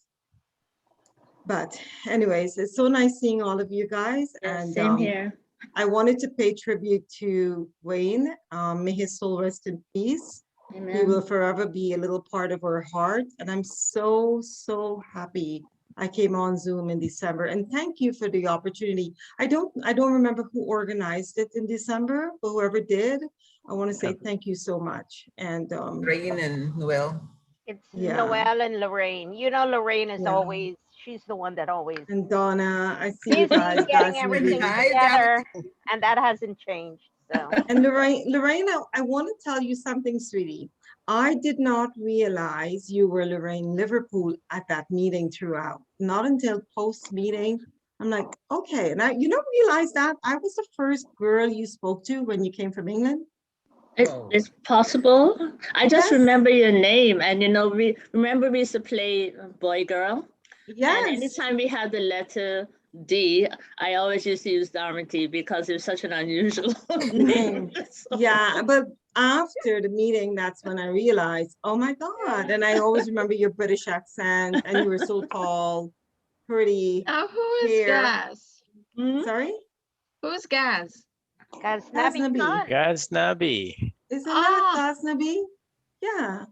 But anyways, it's so nice seeing all of you guys. Yeah, and same here. I wanted to pay tribute to Wayne. May his soul rest in peace. Amen. He will forever be a little part of our heart. And I'm so happy I came on Zoom in December, and thank you for the opportunity. I don't remember who organized it in December, but whoever did, I want to say thank you so much. And Rain and Noel. It's Yeah. Noelle and Lorraine. You know, Lorraine is Yeah. always, she's the one that always And Donna, I see you busy guys. getting That's everything maybe. Hi, together, and that hasn't changed. So And Lorraine, I want to tell you something, sweetie. I did not realize you were Lorraine Liverpool at that meeting throughout. Not until post meeting. I'm like, okay. And you don't realize that I was the first girl you spoke to when you came from England. It's possible. I just Yes. remember your name, and we used to play boy girl. And Yes. anytime we had the letter D, I always used to use Darmity because it was such an unusual name. So- Yeah, but after the meeting, that's when I realized, oh my God. And I always remember your British accent, and you were so tall, pretty. Now, who is Hair. Gaz? Sorry? Who's Gaz? Ghaznavi Ghaznavi. Khan. Ghaznavi. Isn't that Ah, Ghaznavi? Yeah.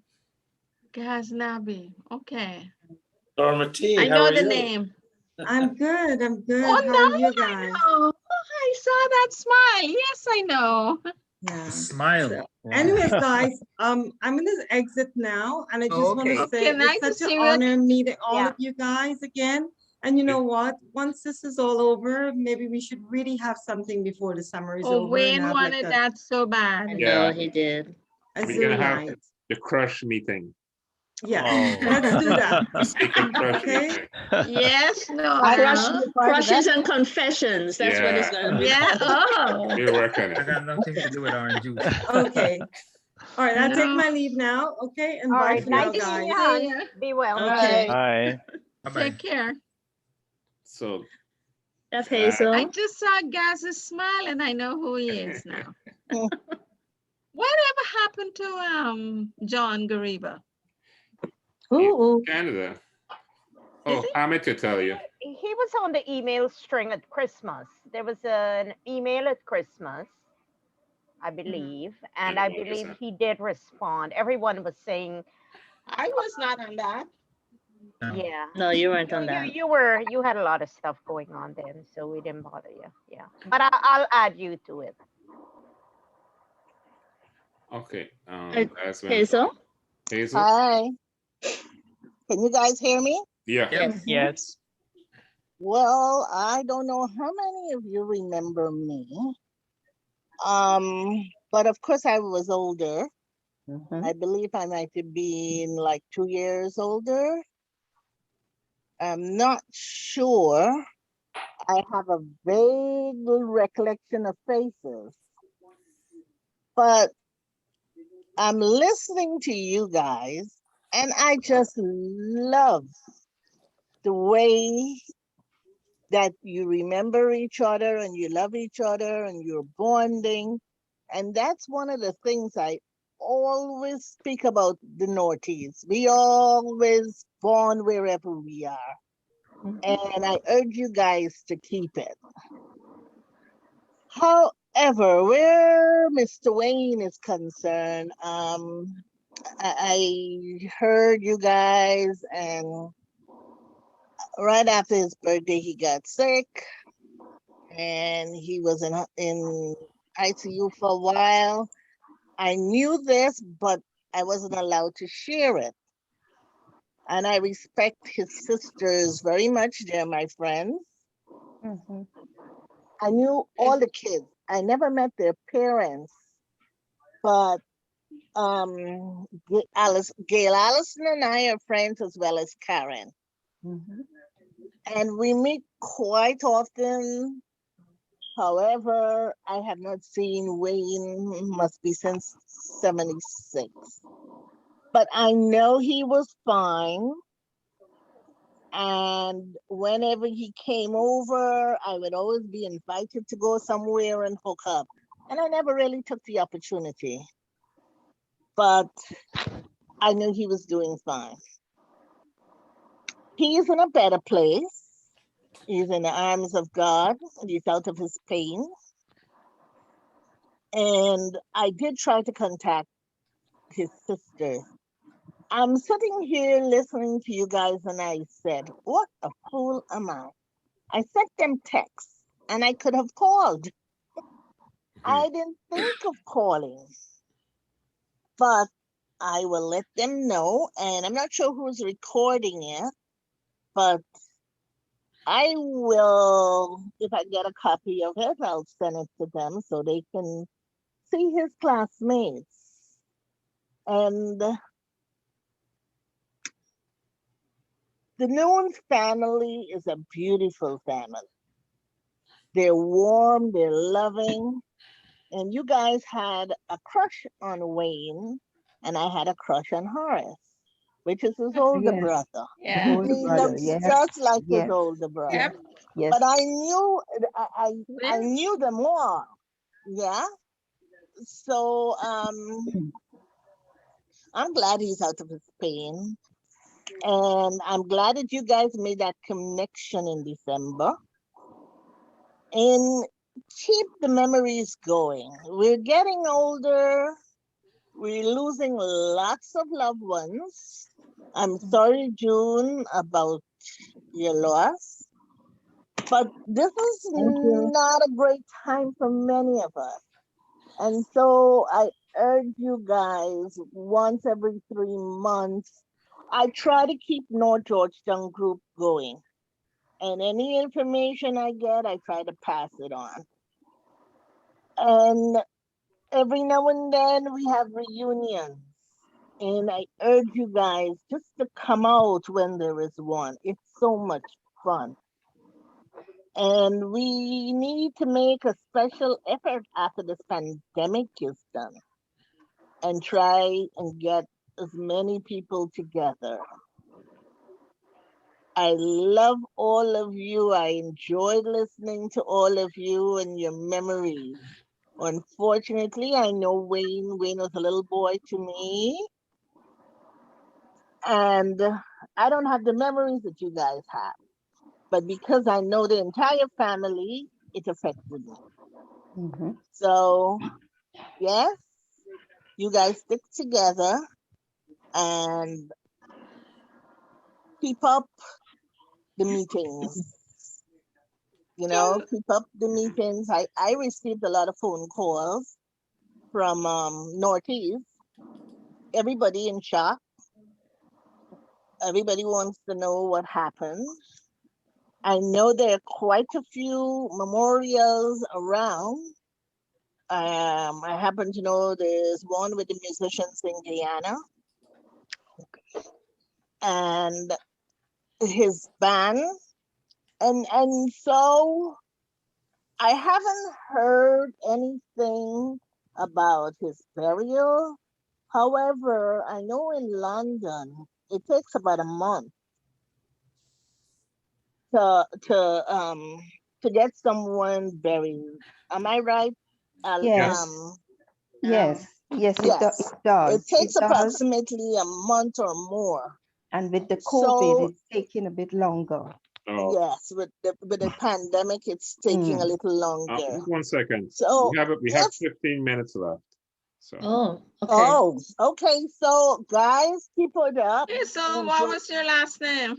Ghaznavi. Okay. Dorothy, I how know are the you? name. I'm good. I'm good. Oh, How are now you I guys? know. Oh, I saw that smile. Yes, I know. Yeah. Smile. So, Yeah. anyways, guys, I'm gonna exit now, and I just want to Okay. say Okay, nice it's to such an see you. honor meeting all Yeah. of you guys again. And you know what? Once this is all over, maybe we should really have something before the summer is Oh, over and Wayne have like wanted a that so I bad. know he did. a We're gonna Zoom have night. the crush meeting. Yeah, Oh. let's do that. The secret crush Okay. meeting. Yes, no. I Crush, want to be part of crushes that. and confessions. That's what it's Yeah. going to be Yeah. called. Oh. We'll work on I it. got nothing to do with orange juice. Okay. All right, I'll take No. my leave now. Okay, and All bye right. for Nice now, to see guys. you, See hon. ya. Be well. Okay. Hi. Bye-bye. Take care. So F. I Hazel. just saw Gaz's smile and I know who he is now. Whatever happened to John Gariba? Ooh, Canada. Is Oh, he? Hamid to tell you. He was on the email string at Christmas. There was an email at Christmas, I believe, and I believe 100%. he did respond. Everyone was saying, I was not on that. No. yeah. No, you weren't on that. You had a lot of stuff going on then, so we didn't bother you. Yeah, but I'll add you to it. Okay. That's when Hazel? Hazel. hi. Can you guys hear me? Yeah. Yes. Yes. Well, I don't know how many of you remember me. But of course I was older. I believe I might have been like 2 years older. I'm not sure. I have a vague recollection of faces. But I'm listening to you guys, and I just love the way that you remember each other and you love each other and you're bonding. And that's one of the things I always speak about the Northeast. We always bond wherever we are. And I urge you guys to keep it. However, where Mr. Wayne is concerned, I heard you guys, and right after his birthday, he got sick, and he was in ICU for a while. I knew this, but I wasn't allowed to share it. And I respect his sisters very much. They're my friends. I knew all the kids. I never met their parents, but Gail Allison and I are friends as well as Karen. And we meet quite often. However, I have not seen Wayne, must be since 76. But I know he was fine. And whenever he came over, I would always be invited to go somewhere and hook up. And I never really took the opportunity. But I knew he was doing fine. He's in a better place. He's in the arms of God. He's out of his pain. And I did try to contact his sister. I'm sitting here listening to you guys, and I said, what a fool am I? I sent them texts, and I could have called. I didn't think of calling. But I will let them know. And I'm not sure who's recording it, but I will, if I get a copy of it, I'll send it to them so they can see his classmates. And the Nunes family is a beautiful family. They're warm, they're loving. And you guys had a crush on Wayne, and I had a crush on Horace, which is his older Yes. brother. Yeah. Older He brother, looks yes. just like his Yes. older brother. Yep. Yes. But I knew I Well, knew them all. Yeah. So I'm glad he's out of his pain. And I'm glad that you guys made that connection in December. And keep the memories going. We're getting older. We're losing lots of loved ones. I'm sorry, June, about your loss. But this is Thank you. not a great time for many of us. And so I urge you guys once every 3 months. I try to keep North Georgetown Group going. And any information I get, I try to pass it on. And every now and then we have reunions. And I urge you guys just to come out when there is one. It's so much fun. And we need to make a special effort after this pandemic is done and try and get as many people together. I love all of you. I enjoyed listening to all of you and your memories. Unfortunately, I know Wayne was a little boy to me. And I don't have the memories that you guys have. But because I know the entire family, it affected me. Mhm. So, yes, you guys stick together and keep up the meetings. You know, keep up the meetings. I received a lot of phone calls from Northeast. Everybody in shock. Everybody wants to know what happened. I know there are quite a few memorials around. I happen to know there's one with the musicians in Guyana. And his band. And so I haven't heard anything about his burial. However, I know in London it takes about a month to get someone buried. Am I right? Yes. Yes. Yes, it Yes. does. It takes It does. approximately a month or more. And with the COVID, So it's taking a bit longer. yes, with the pandemic, it's taking a little longer. Just 1 second. So we have 15 minutes left. So. Oh, okay. Oh, okay. So guys, keep it up. Hazel, what was your last name?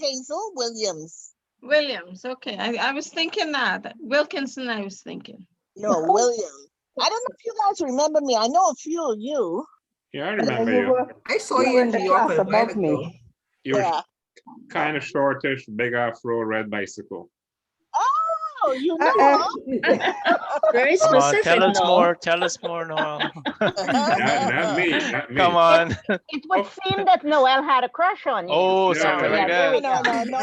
Hazel Williams. Williams. Okay. I was thinking that. Wilkinson, I was thinking. No, Williams. I don't know if you guys remember me. I know a few of you. Yeah, I remember you. I saw You you were in in the New York class a while above me. ago. You were Yeah. kind of shortish, big afro, red bicycle. Oh, you know, Very Come on, specific, tell us no? more. Tell us more, Noel. Not me. Not me. Come on. It would seem that Noel had a crush on you. Oh, Yeah, something yeah. like there we that. go. No.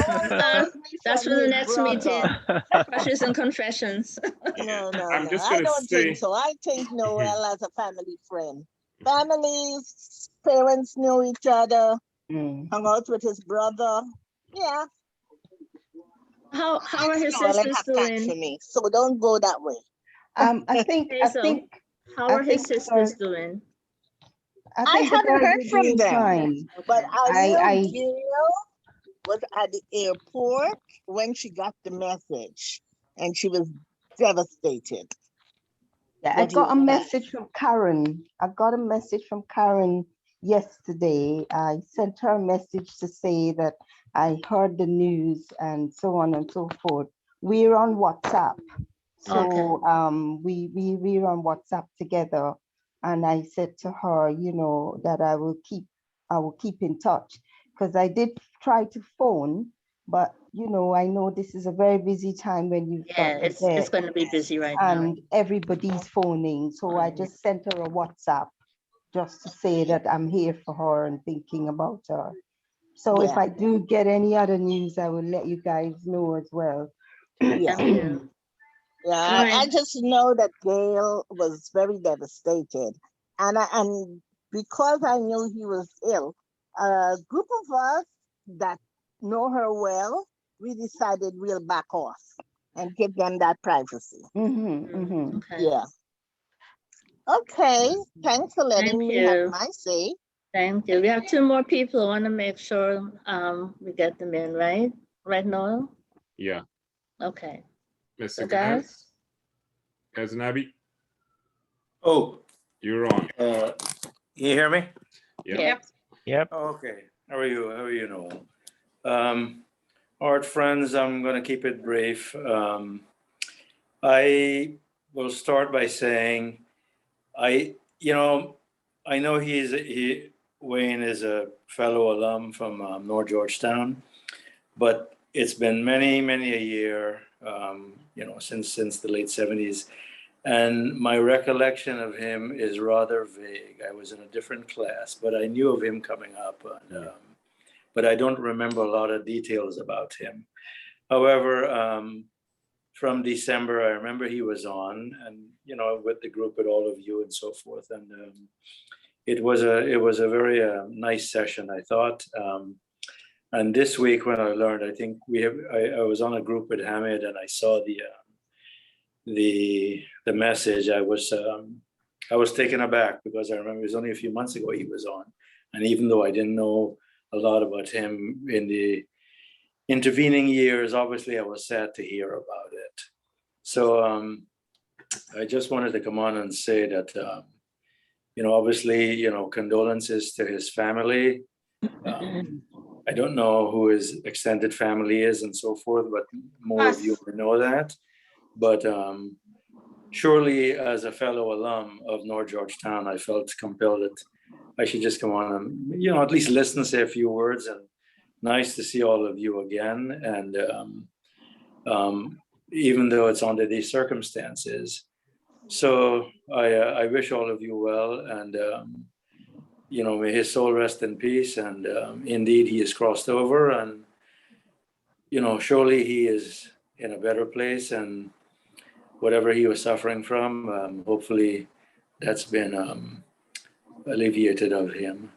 That's for the next meeting. brother. Crushes and confessions. No. I'm just I gonna don't say. think so. I think Noel as a family friend. Families, parents knew each other, hung out with his brother. Yeah. How are his Noel sisters have time for doing? me, so don't go that way. I think How I are his think sisters doing? I the haven't girls heard are from doing them, fine. but I know I Gail was at the airport when she got the message, and she was devastated. Yeah, I that he got a was message from Karen. I got a message from Karen yesterday. I sent her a message to say that I heard the news and so on and so forth. We're on WhatsApp. So we're on WhatsApp together. And I said to her, you know, that I will keep in touch, because I did try to phone, but you know, I know this is a very busy time when you've Yeah, got a it's death going to be busy right now. and everybody's phoning. So I just sent her a WhatsApp just to say that I'm here for her and thinking about her. So if Yeah. I do get any other news, I will let you guys know as well. Yeah. Thank you. Yeah, All I right. just know that Gail was very devastated, and because I knew he was ill, a group of us that know her well, we decided we'll back off and give them that privacy. Okay. Yeah. Okay. Thanks for letting Thank me have you. my say. Thank you. We have two more people. I want to make sure we get them in, right? Right, Noel? Yeah. Okay. Mr. So guys, Gaznabi, Oh, you're on. can you hear me? Yep. Yep. Okay. How are you? How are you, Noel? All right, friends, I'm going to keep it brief. I will start by saying I know Wayne is a fellow alum from North Georgetown, but it's been many a year, since the late 70s. And my recollection of him is rather vague. I was in a different class, but I knew of him coming up. But I don't remember a lot of details about him. However, from December, I remember he was on, and with the group, with all of you, and so forth. And it was a very nice session, I thought. And this week, when I learned, I think I was on a group with Hamid, and I saw the message. I was taken aback, because I remember it was only a few months ago he was on, and even though I didn't know a lot about him in the intervening years, obviously I was sad to hear about it. So I just wanted to come on and say that obviously condolences to his family. I don't know who his extended family is and so forth, but more of you know that. But surely, as a fellow alum of North Georgetown, I felt compelled that I should just come on and at least listen, say a few words. And nice to see all of you again. And even though it's under these circumstances, so I wish all of you well, and may his soul rest in peace. And indeed, he has crossed over, and surely he is in a better place, and whatever he was suffering from, hopefully that's been alleviated of him.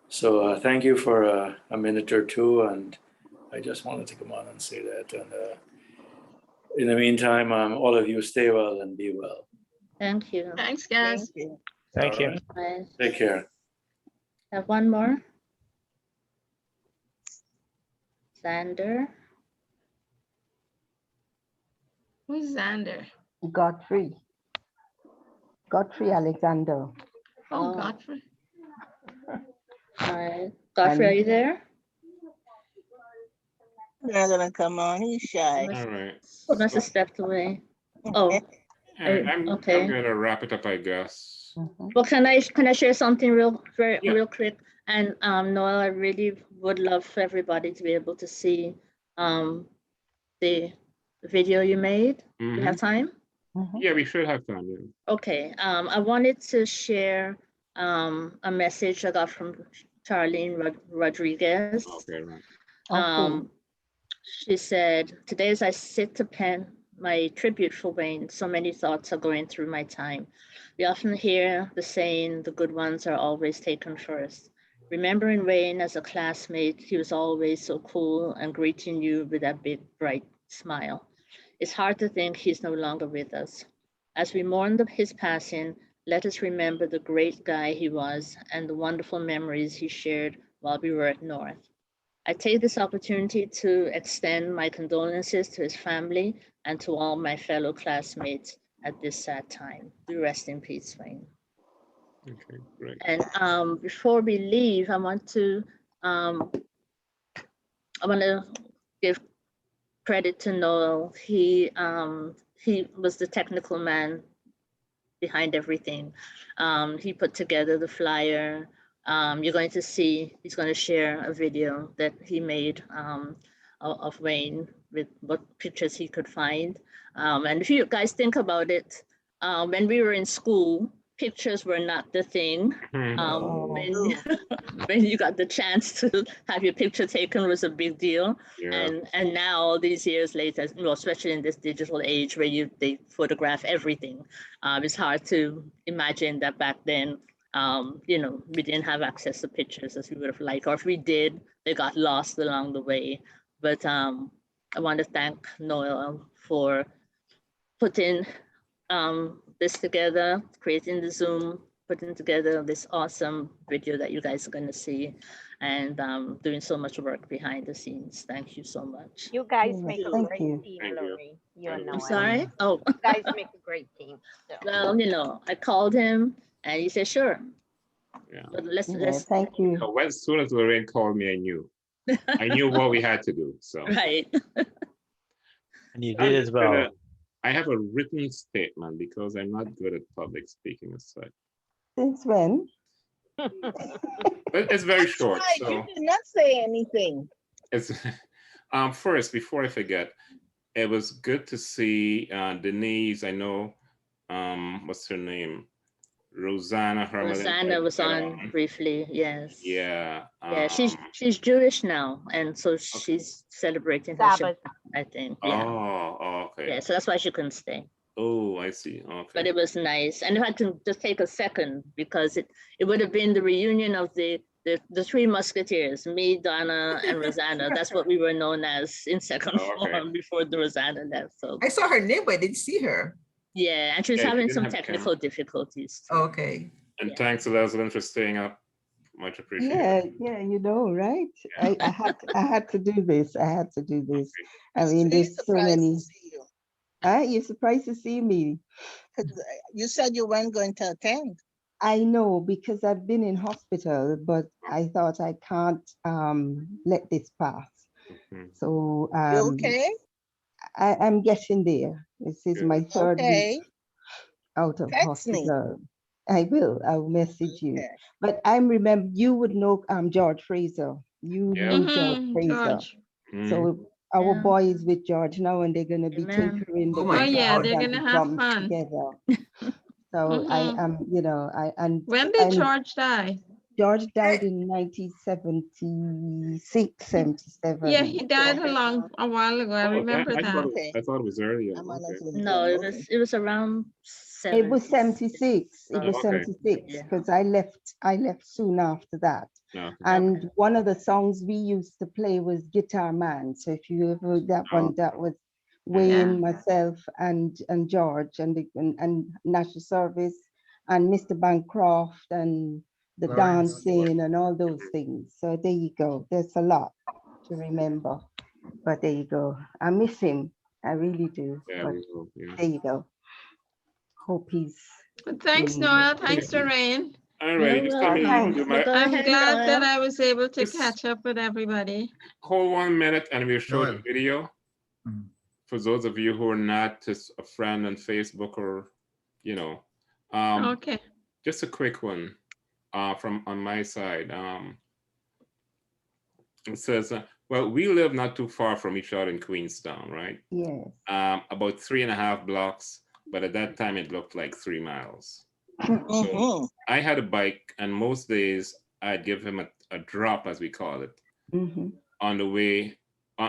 So thank you for a minute or two, and I just wanted to come on and say that. And in the meantime, all of you stay well and be well. Thank you. Thanks, guys. Thank you. Bye. Take care. Have one more. Xander. Who's Xander? Godfrey Alexander. Oh, Godfrey. All right. Godfrey, are you there? Not gonna come on. He's shy. All right. He must have stepped away. Oh, I'm okay. going to wrap it up, I guess. Well, can I share something real quick? And Noel, I really would love for everybody to be able to see the video you made. You have time? Yeah, we should have time. Yeah. Okay. I wanted to share a message I got from Charlene Rodriguez. Okay, right. She said, today as I sit to pen my tribute for Wayne, so many thoughts are going through my time. We often hear the saying, the good ones are always taken first. Remembering Wayne as a classmate, he was always so cool and greeting you with that big, bright smile. It's hard to think he's no longer with us. As we mourn his passing, let us remember the great guy he was and the wonderful memories he shared while we were at North. I take this opportunity to extend my condolences to his family and to all my fellow classmates at this sad time. We rest in peace, Wayne. Okay, great. And before we leave, I want to give credit to Noel. He was the technical man behind everything. He put together the flyer. You're going to see, he's going to share a video that he made of Wayne with what pictures he could find. And if you guys think about it, when we were in school, pictures were not the thing. When you got the chance to have your picture taken was a big deal. Yeah. And now all these years later, you know, especially in this digital age where they photograph everything, it's hard to imagine that back then, you know, we didn't have access to pictures as we would have liked, or if we did, they got lost along the way. But I want to thank Noel for putting this together, creating the Zoom, putting together this awesome video that you guys are going to see, and doing so much work behind the scenes. Thank you so much. You guys make a Thank great you. team, Thank you. Lori. You and I'm Noel. sorry. Oh, You guys make a great team. So. well, you know, I called him and he said, sure. Yeah. But let's, Thank you. So as soon as Lorraine called me, I knew. I knew what we had to do. So right. And you did as well. I have a written statement because I'm not good at public speaking as such. Since when? But it's very short. Right, So you did not say anything. it's first, before I forget, it was good to see Denise. I know what's her name? Rosanna. Rosanna was on briefly, yes. Yeah. Yeah, she's Jewish now, and so she's celebrating her Shabbat, I think. Yeah. Oh, okay. Yeah, so that's why she couldn't stay. Oh, I see. Okay. But it was nice, and if I can just take a second, because it would have been the reunion of the three musketeers, me, Donna, and Rosanna. That's what we were known as in second form before the Rosanna left. So I saw her name, but I didn't see her. yeah, and she was Yeah, having she some didn't have technical difficulties. Okay. And thanks to Leslie for staying up. Much appreciated. Yeah, you know, right? I had to do this. I had to do this. I mean, there's so many. You're surprised to see me. You said you weren't going to attend. I know, because I've been in hospital, but I thought I can't let this pass. So You okay? I'm getting there. This is my third week out of hospital. I'll message you. But I remember, you would know George Fraser. You knew George Fraser. So our boy is with George now, and they're gonna be tinkering the yeah, they're gonna have fun together. So I am, you know, when did George die? George died in 1976, 77. Yeah, he died a while ago. I remember that. I thought it was earlier. No, it was around 70. It was 76. It was 76 because I left soon after that. And one of the songs we used to play was Guitar Man. So if you ever heard that one, that was Wayne, myself, and George, and National Service, and Mr. Bancroft, and the dancing, and all those things. So there you go. There's a lot to remember. But there you go. I miss him. I really do. Yeah, but there you go. Hope he's. But thanks, Noel. Thanks, Lorraine. All right. I'm glad that I was able to catch up with everybody. Hold 1 minute and we'll show the video. For those of you who are not just a friend on Facebook or, you know. Okay. Just a quick one from on my side. It says, well, we live not too far from each other in Queenstown, right? Yes. About 3.5 blocks, but at that time it looked like 3 miles. So I had a bike, and most days I'd give him a drop, as we call it, on the way,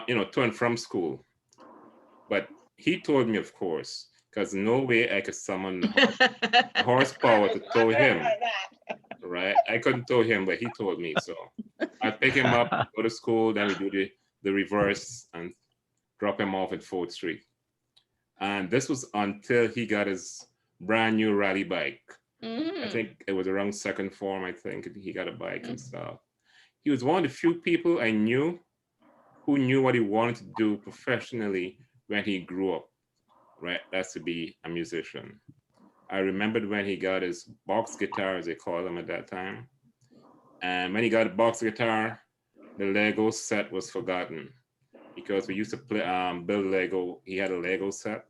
you know, to and from school. But he told me, of course, because no way I could summon the horsepower to tow him, right? I couldn't tow him, but he told me. So I pick him up, go to school, then we do the reverse and drop him off at 4th Street. And this was until he got his brand new rally bike. I think it was around 2nd form, I think he got a bike and stuff. He was one of the few people I knew who knew what he wanted to do professionally when he grew up, right? That's to be a musician. I remembered when he got his box guitar, as they called them at that time. And when he got a box guitar, the Lego set was forgotten because we used to play, build Lego. He had a Lego set.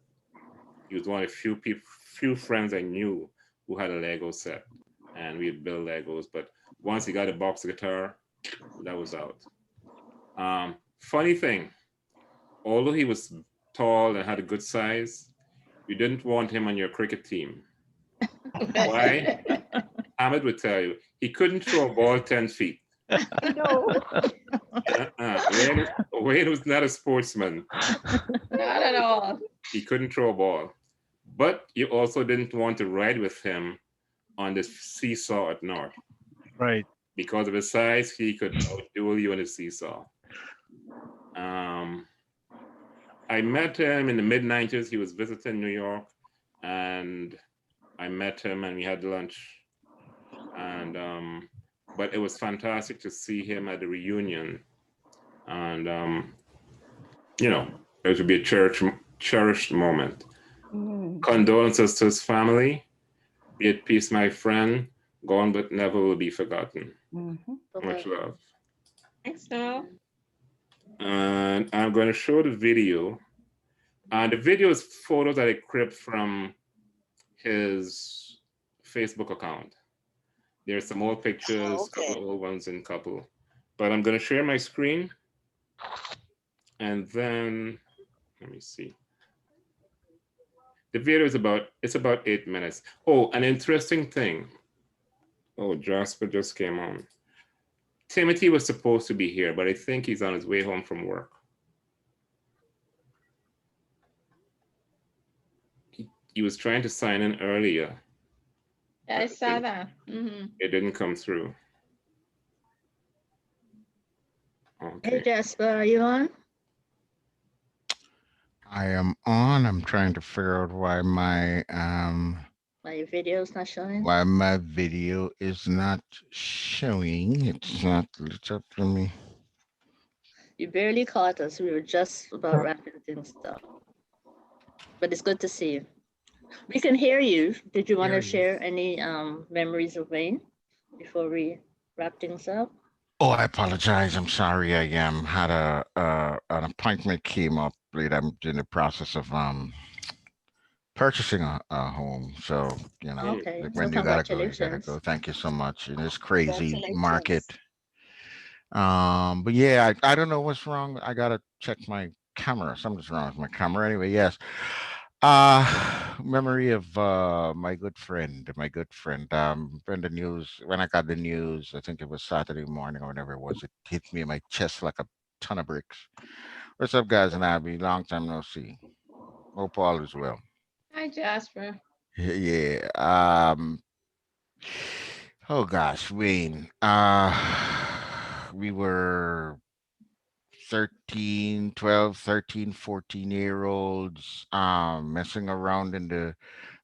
He was one of the few friends I knew who had a Lego set, and we'd build Legos. But once he got a box guitar, that was out. Funny thing, although he was tall and had a good size, you didn't want him on your cricket team. Why? Ahmed would tell you, he couldn't throw a ball 10 feet. No. Wayne was not a sportsman. Not at all. He couldn't throw a ball. But you also didn't want to ride with him on the seesaw at North. Right. Because of his size, he could outduel you on the seesaw. I met him in the mid-90s. He was visiting New York, and I met him and we had lunch. And but it was fantastic to see him at the reunion. And you know, it would be a cherished moment. Condolences to his family. Be at peace, my friend. Gone but never will be forgotten. Much love. Thanks, Noel. And I'm going to show the video. And the video is photos that I clipped from his Facebook account. There's some old pictures, couple of old ones, and couple. But I'm going to share my screen. And then, let me see. The video is about 8 minutes. Oh, an interesting thing. Oh, Jasper just came on. Timothy was supposed to be here, but I think he's on his way home from work. He was trying to sign in earlier. Yeah, I saw that. It didn't come through. Okay. Hey, Jasper, are you on? I am on. I'm trying to figure out why my video's not showing. why my video is not showing. It's not. It's up to me. You barely caught us. We were just about wrapping things up. But it's good to see you. We can hear you. Did you want to share any memories of Wayne before we wrap things up? Oh, I apologize. I'm sorry. I had an appointment came up late. I'm in the process of purchasing a home. So, you know, Okay. when So you gotta go, you gotta congratulations. go. Thank you so much. In this crazy Congratulations. market. But yeah, I don't know what's wrong. I gotta check my camera. Something's wrong with my camera. Anyway, yes. Memory of my good friend. When the news, when I got the news, I think it was Saturday morning or whatever it was, it hit me in my chest like a ton of bricks. What's up, guys and Abby? Long time no see. Hope all is well. Hi, Jasper. Yeah. Oh gosh, Wayne. We were 13, 12, 13, 14-year-olds messing around in the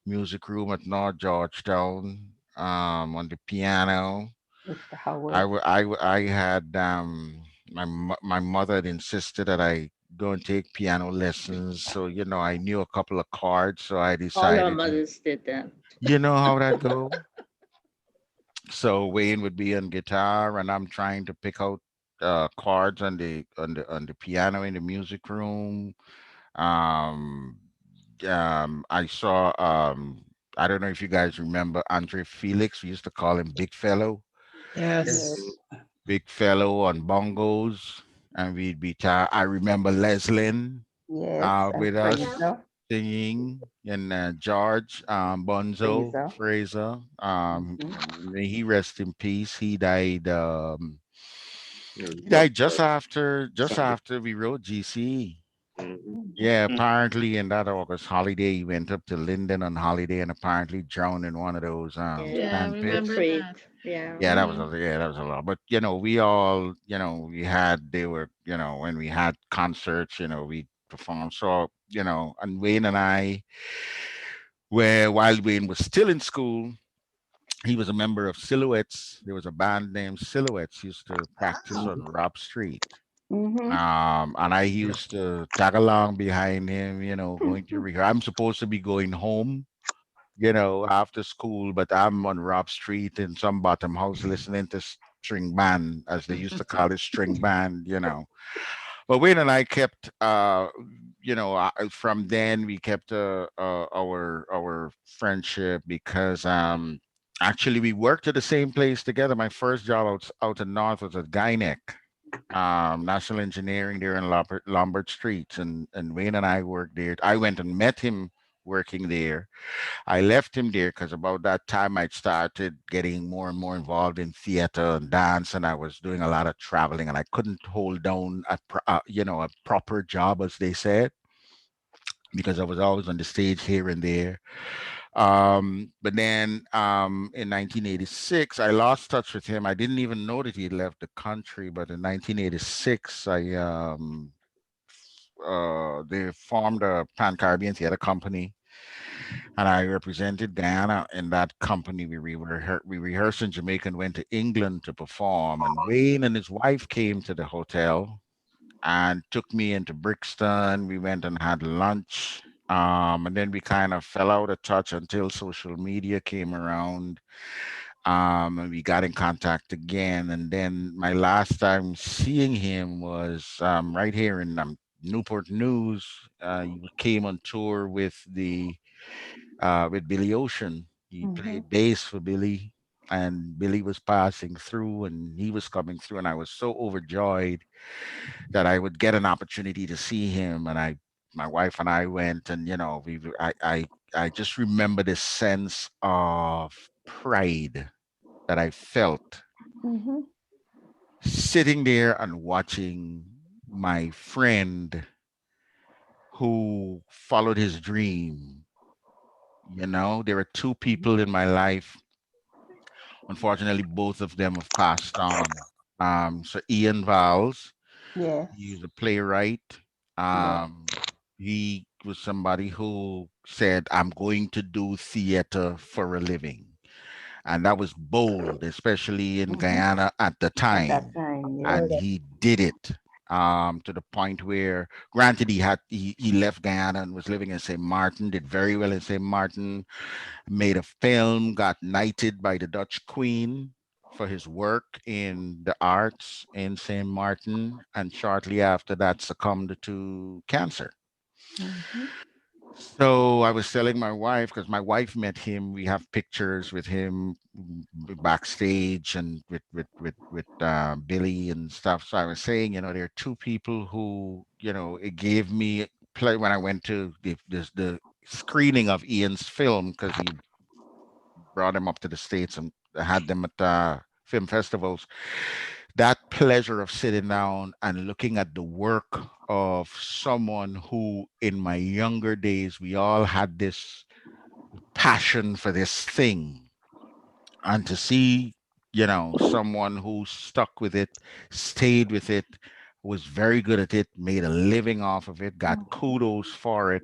music room at North Georgetown on the piano. Mr. Howard. I had my mother had insisted that I go and take piano lessons. So, you know, I knew a couple of chords. So I All our decided, mothers did that. you know how that go. So Wayne would be on guitar and I'm trying to pick out chords on the piano in the music room. I saw I don't know if you guys remember Andre Felix. We used to call him Big Fellow. Yes. Big Fellow on bongos, and we'd be. I remember Leslin Yes, and with us Fraser. singing, and George Bonzo Fraser. Fraser. May he rest in peace. He died. He died just after we wrote GC. Yeah, apparently in that August holiday, he went up to Linden on holiday and apparently drowned in one of those Yeah, I sand pits. remember that. Yeah. Yeah, that was a lot. But you know, we all, you know, they were, you know, when we had concerts, you know, we performed. So, you know, and Wayne and I, while Wayne was still in school, he was a member of Silhouettes. There was a band named Silhouettes. He used to practice on Rob Street. And I used to tag along behind him, you know, going to rehearse. I'm supposed to be going home, you know, after school, but I'm on Rob Street in some bottom house listening to string band, as they used to call it, string band, you know. But Wayne and I kept from then we kept our friendship because actually we worked at the same place together. My first job out in North was at Gynec, National Engineering there in Lombard Street, and Wayne and I worked there. I went and met him working there. I left him there because about that time I started getting more and more involved in theater and dance, and I was doing a lot of traveling, and I couldn't hold down a proper job, as they said, because I was always on the stage here and there. But then in 1986, I lost touch with him. I didn't even know that he had left the country. But in 1986, they formed a Pan Caribbean Theater Company, and I represented Guyana in that company. We rehearsed in Jamaica and went to England to perform. And Wayne and his wife came to the hotel and took me into Brixton. We went and had lunch. And then we kind of fell out of touch until social media came around. And we got in contact again. And then my last time seeing him was right here in Newport News. He came on tour with Billy Ocean. He played bass for Billy, and Billy was passing through, and he was coming through, and I was so overjoyed that I would get an opportunity to see him. And my wife and I went, and I just remember this sense of pride that I felt sitting there and watching my friend who followed his dream. There are two people in my life. Unfortunately, both of them have passed on. So Ian Valls, Yes. he's a playwright. He was somebody who said, "I'm going to do theater for a living." And that was bold, especially in Guyana at the At that time. time, yeah. And he did it to the point where, granted, he left Guyana and was living in St. Martin, did very well in St. Martin, made a film, got knighted by the Dutch Queen for his work in the arts in St. Martin, and shortly after that succumbed to cancer. So I was telling my wife, because my wife met him. We have pictures with him backstage and with Billy and stuff. So I was saying, there are two people who, it gave me play when I went to the screening of Ian's film, because he brought him up to the States and had them at film festivals. That pleasure of sitting down and looking at the work of someone who, in my younger days, we all had this passion for this thing. And to see, someone who stuck with it, stayed with it, was very good at it, made a living off of it, got kudos for it.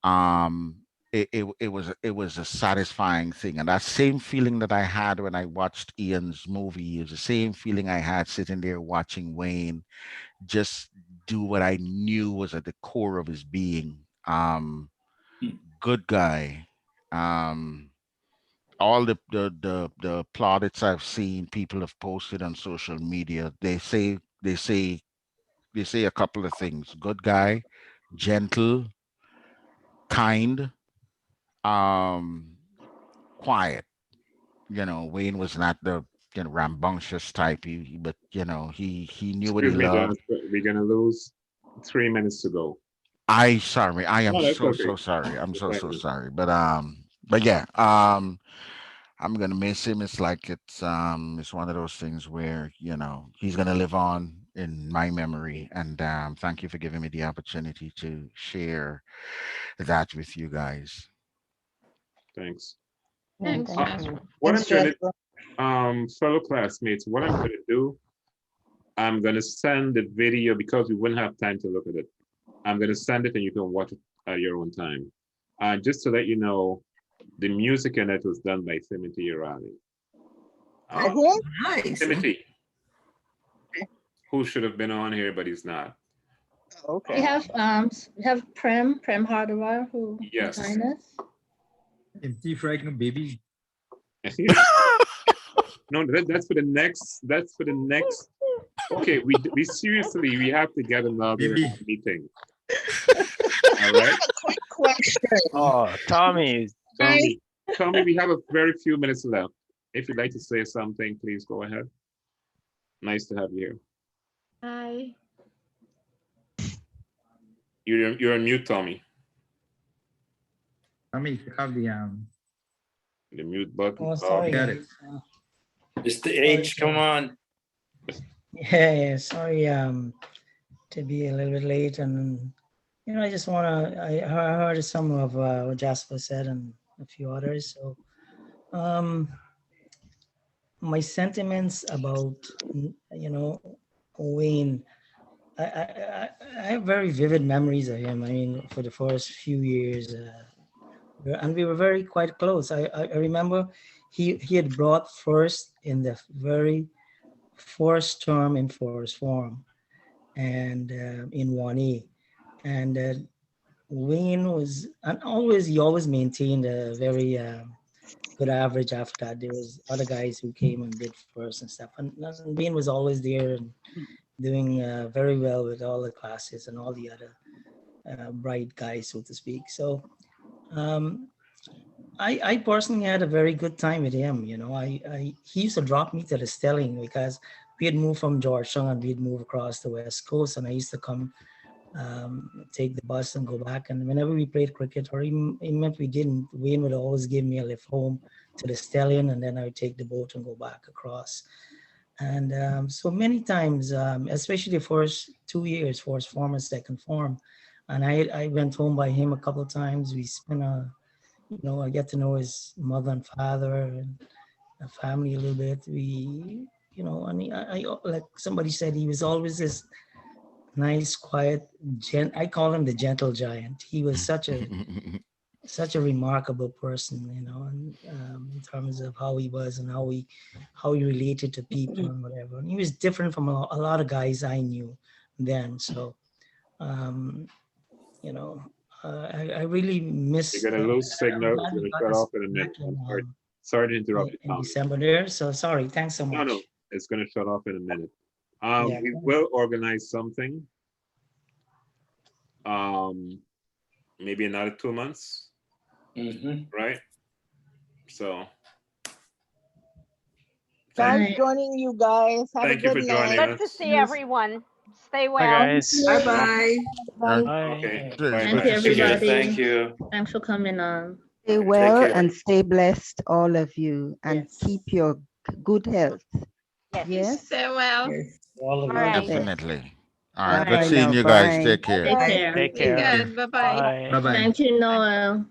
um it was a satisfying thing, and that same feeling that I had when I watched Ian's movie is the same feeling I had sitting there watching Wayne just do what I knew was at the core of his being. Good guy. All the plaudits I've seen people have posted on social media, they say a couple of things: good guy, gentle, kind, um quiet. Wayne was not the rambunctious type. But he knew what he Excuse me, loved. John. We're gonna lose 3 minutes to go. I am No, that's okay. so sorry. I'm That's so fine. sorry. But yeah, I'm gonna miss him. It's one of those things where he's gonna live on in my memory. And thank you for giving me the opportunity to share that with you guys. Thanks. Thanks, Thank Jasper. you. What Thanks, I'm gonna, Jasper. fellow classmates, what I'm gonna do, I'm gonna send the video because we wouldn't have time to look at it. I'm gonna send it and you can watch it at your own time. Just to let you know, the music in it was done by Timothy Urali. Again? Nice. Timothy, who should have been on here, but he's not. Okay. We have Prem Hardawar who Yes. joined us. Empty fragment baby. No, that's for the next. That's for the next. Okay, we seriously, we have to get another Maybe. meeting. All right. have a quick question. Oh, Tommy. Tommy, we have a very few minutes left. If you'd like to say something, please go ahead. Nice to have you here. Hi. You're on mute, Tommy. I mean, you have The mute button. Oh, sorry. got it. Mr. H, come on. Yeah, sorry to be a little bit late, and I just I heard some of what Jasper said and a few others. So my sentiments about Wayne, I have very vivid memories of him. I mean, for the first few years, and we were very quite close. I remember he had brought first in the very first term in Forest Farm and in 1A. And Wayne was, and he always maintained a very good average after that. There was other guys who came and did first and stuff. And Wayne was always there and doing very well with all the classes and all the other bright guys, so to speak. So I personally had a very good time with him. He used to drop me to the Stelling because we had moved from Georgetown and we'd moved across the West Coast, and I used to come take the bus and go back. And whenever we played cricket, or even if we didn't, Wayne would always give me a lift home to the Stallion, and then I would take the boat and go back across. And so many times, especially the first 2 years, first form and second form, and I went home by him a couple of times. We spent I get to know his mother and father and the family a little bit. And I like somebody said, he was always this nice, quiet, I call him the gentle giant. He was such a remarkable person, in terms of how he was and how he related to people and whatever. And he was different from a lot of guys I knew then. So, I really miss. You're gonna lose signal. It's gonna shut off in a minute. I'm sorry. Sorry to interrupt you, in Tommy. December there. So sorry. Thanks so much. No, it's gonna shut off in a minute. Yeah. We will organize something. Maybe another 2 months. Right? So. Nice joining you guys. Have Thank a you good for joining night. us. Good to see everyone. Stay well. Bye, guys. Bye-bye. Okay. Thank Bye. Thank you, everybody. Thank you. Thanks for coming on. Stay well care. and stay blessed, all of you, and Yes. keep your good health. Yes. Yes. Stay well. All of All right. Definitely. All All right. Good right seeing now, you guys. bye. Take care. Take care. Take Be care. good. Bye-bye. Bye. Bye-bye. Thank you, Noel.